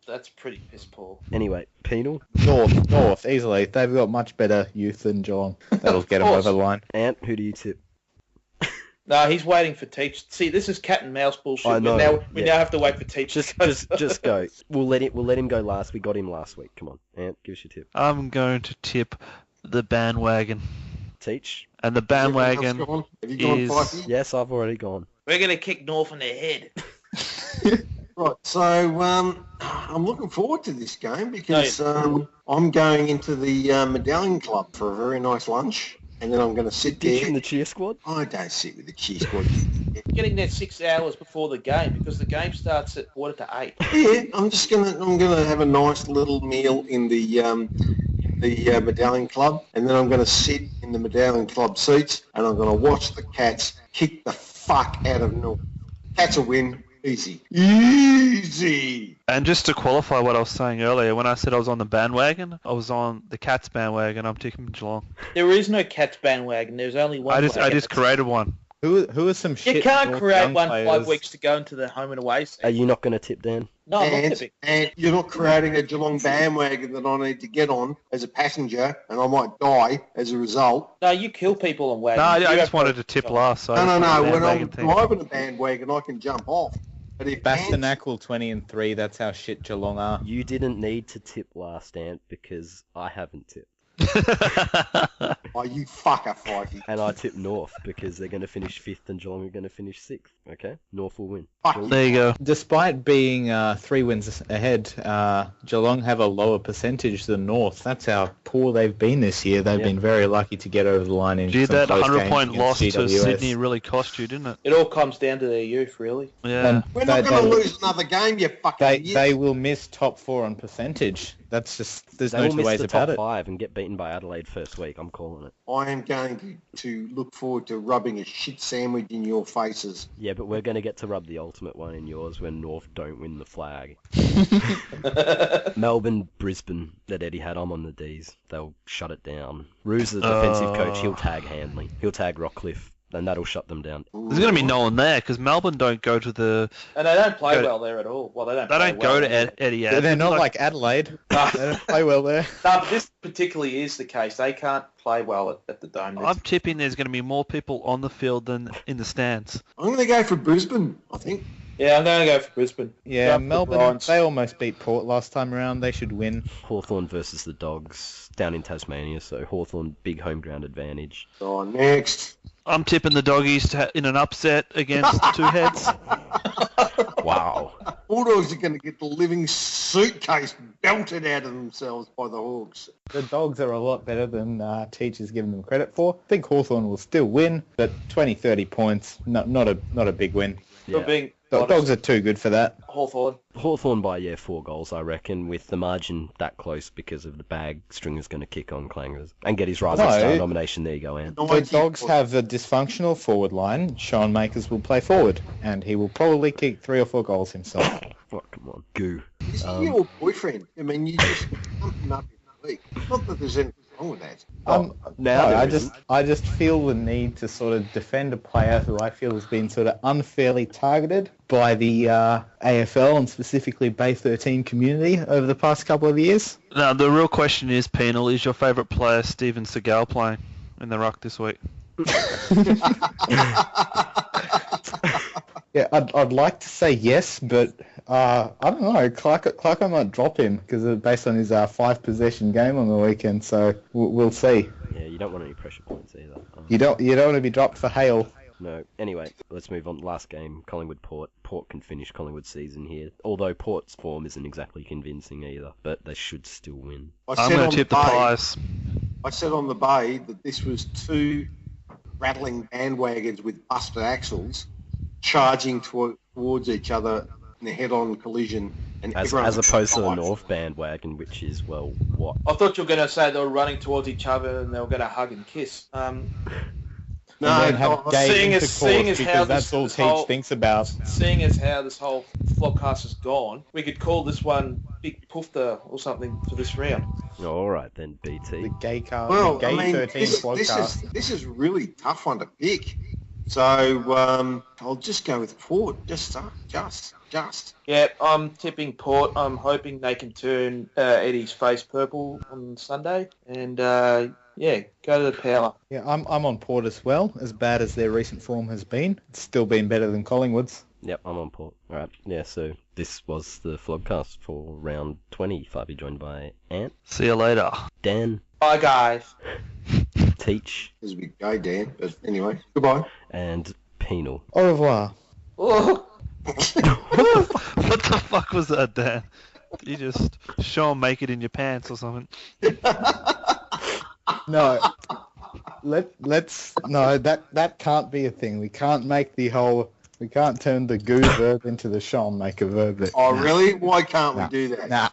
That's pretty piss poor. Anyway, Penal, North, easily. They've got much better youth than Geelong. That'll get them over the line. Ant, who do you tip? No, he's waiting for Teach. See, this is cat and mouse bullshit. I know, We yeah. now have to wait for Teach. Just go. We'll let him go last. We got him last week. Come on, Ant, give us your tip. I'm going to tip the bandwagon. Teach? And the bandwagon Have you gone is- Fyfie? Yes, I've already gone. We're gonna kick North in the head. Right, so I'm looking forward to this game because I'm going into the Medallion Club for a very nice lunch, and then I'm going to sit Ditching there. the cheer squad? I don't sit with the cheer squad. Getting there 6 hours before the game because the game starts at 7:45. Yeah, I'm gonna have a nice little meal in the Medallion Club, and then I'm going to sit in the Medallion Club seats, and I'm going to watch the Cats kick the fuck out of North. Cats will win. Easy. And just to qualify what I was saying earlier, when I said I was on the bandwagon, I was on the Cats bandwagon. I'm tipping Geelong. There is no Cats bandwagon. There's only one. I just wagon. created one. Who are some shit? You can't North create young one players? 5 weeks to go into the home and away Are season. you not going to tip, Dan? No, I'm not And, tipping. and you're not creating a Geelong bandwagon that I need to get on as a passenger, and I might die as a result. No, you kill people on wagons. No, I You just have wanted to tip last. So I No. just wanted the When I'm bandwagon thing. driving a bandwagon, I can jump off. But if Bastinackle 20-3. That's how shit Geelong are. You didn't need to tip last, Ant, because I haven't tipped. Oh, you fucker, Fyfie. And I tip North because they're going to finish 5th and Geelong are going to finish 6th. Okay? North will win. Fuck Geelong- you. There you go. Despite being 3 wins ahead, Geelong have a lower percentage than North. That's how poor they've been this year. They've Yeah. been very lucky to get over the line in Gee, some that close 100-point games loss to against GWS. Sydney really cost you, didn't it? It all comes down to their youth, really. Yeah. And We're not they- going to they- lose another game, you fucking idiot. They will miss top 4 on percentage. That's just, there's They no will two miss ways the about top it. 5 and get beaten by Adelaide first week. I'm calling it. I am going to look forward to rubbing a shit sandwich in your faces. Yeah, but we're going to get to rub the ultimate one in yours when North don't win the flag. Melbourne, Brisbane, that Eddie had. I'm on the Ds. They'll shut it down. Rue's the defensive coach. He'll tag Handley. He'll tag Rockcliffe. And that'll shut them down. There's going to be no one there because Melbourne don't go to the... And they don't play Go to- well there at all. Well, they don't. They play don't well go to there. Etihad. They're not like Adelaide. No, They don't play well there. but this particularly is the case. They can't play well at the Dome. I'm tipping there's going to be more people on the field than in the stands. I'm going to go for Brisbane, I think. Yeah, I'm going to go for Brisbane. Yeah, Go for Melbourne, Lions. they almost beat Port last time around. They should win. Hawthorn versus the Dogs down in Tasmania, so Hawthorn big home ground advantage. Oh, next. I'm tipping the Doggies in an upset against the Two Heads. Wow. Bulldogs are going to get the living suitcase belted out of themselves by the Hawks. The Dogs are a lot better than teachers give them credit for. I think Hawthorn will still win, but 20, 30 points, not a big win. For Yeah. being The Dogs are too good for that. Hawthorn. Hawthorn by 4 goals, I reckon, with the margin that close because of the bag Stringer's going to kick on Clangers and get his Rising No. Star nomination. There you go, Ant. The Dogs have a dysfunctional forward line. Sean Makers will play forward, and he will probably kick 3 or 4 goals himself. Oh, come on. Goo. Is he your boyfriend? I mean, you just pump him up every week. Not that there's anything wrong with that. Now No, there I just feel the need to sort of defend a player who I feel has been sort of unfairly targeted by the AFL and specifically Bay 13 community over the past couple of years. Now, the real question is, Penal, is your favourite player Steven Seagal playing in the ruck this week? Yeah, I'd like to say yes, but I don't know. Clarko might drop him because based on his 5-possession game on the weekend. So we'll see. Yeah, you don't want any pressure points either. You don't want to be dropped for Hale. No. Anyway, let's move on. Last game, Collingwood-Port. Port can finish Collingwood's season here, although Port's form isn't exactly convincing either, but they should still win. I'm going to tip the Pies. I said on the Bay that this was 2 rattling bandwagons with busted axles charging towards each other in a head-on collision. And As everyone was opposed to the alive. North bandwagon, which is, well, what? I thought you were going to say they were running towards each other and they were going to hug and kiss. No, And then have I- gay seeing as- intercourse seeing as because how that's this- all this Teach whole- thinks about. Seeing as how this whole vlogcast has gone, we could call this one Big Poofter or something for this round. All right then, BT. The gay car, Well, the gay I mean, 13 this podcast. is a really tough one to pick. So I'll just go with Port. Just. Yeah, I'm tipping Port. I'm hoping they can turn Eddie's face purple on Sunday. And, yeah, go to the power. Yeah, I'm on Port as well. As bad as their recent form has been, it's still been better than Collingwood's. Yep, I'm on Port. All right. Yeah, so this was the vlogcast for round 20. Fyfie joined by Ant, See you later. Dan, Bye, guys. Teach, As we go, Dan. But anyway, goodbye. and Penal. Au revoir. Oh. What the fuck was that, Dan? You just show 'em make it in your pants or something. No. Let's no, that can't be a thing. We can't turn the goo verb into the Sean make a verb. Oh, really? Why can't we Nah. do that? Nah.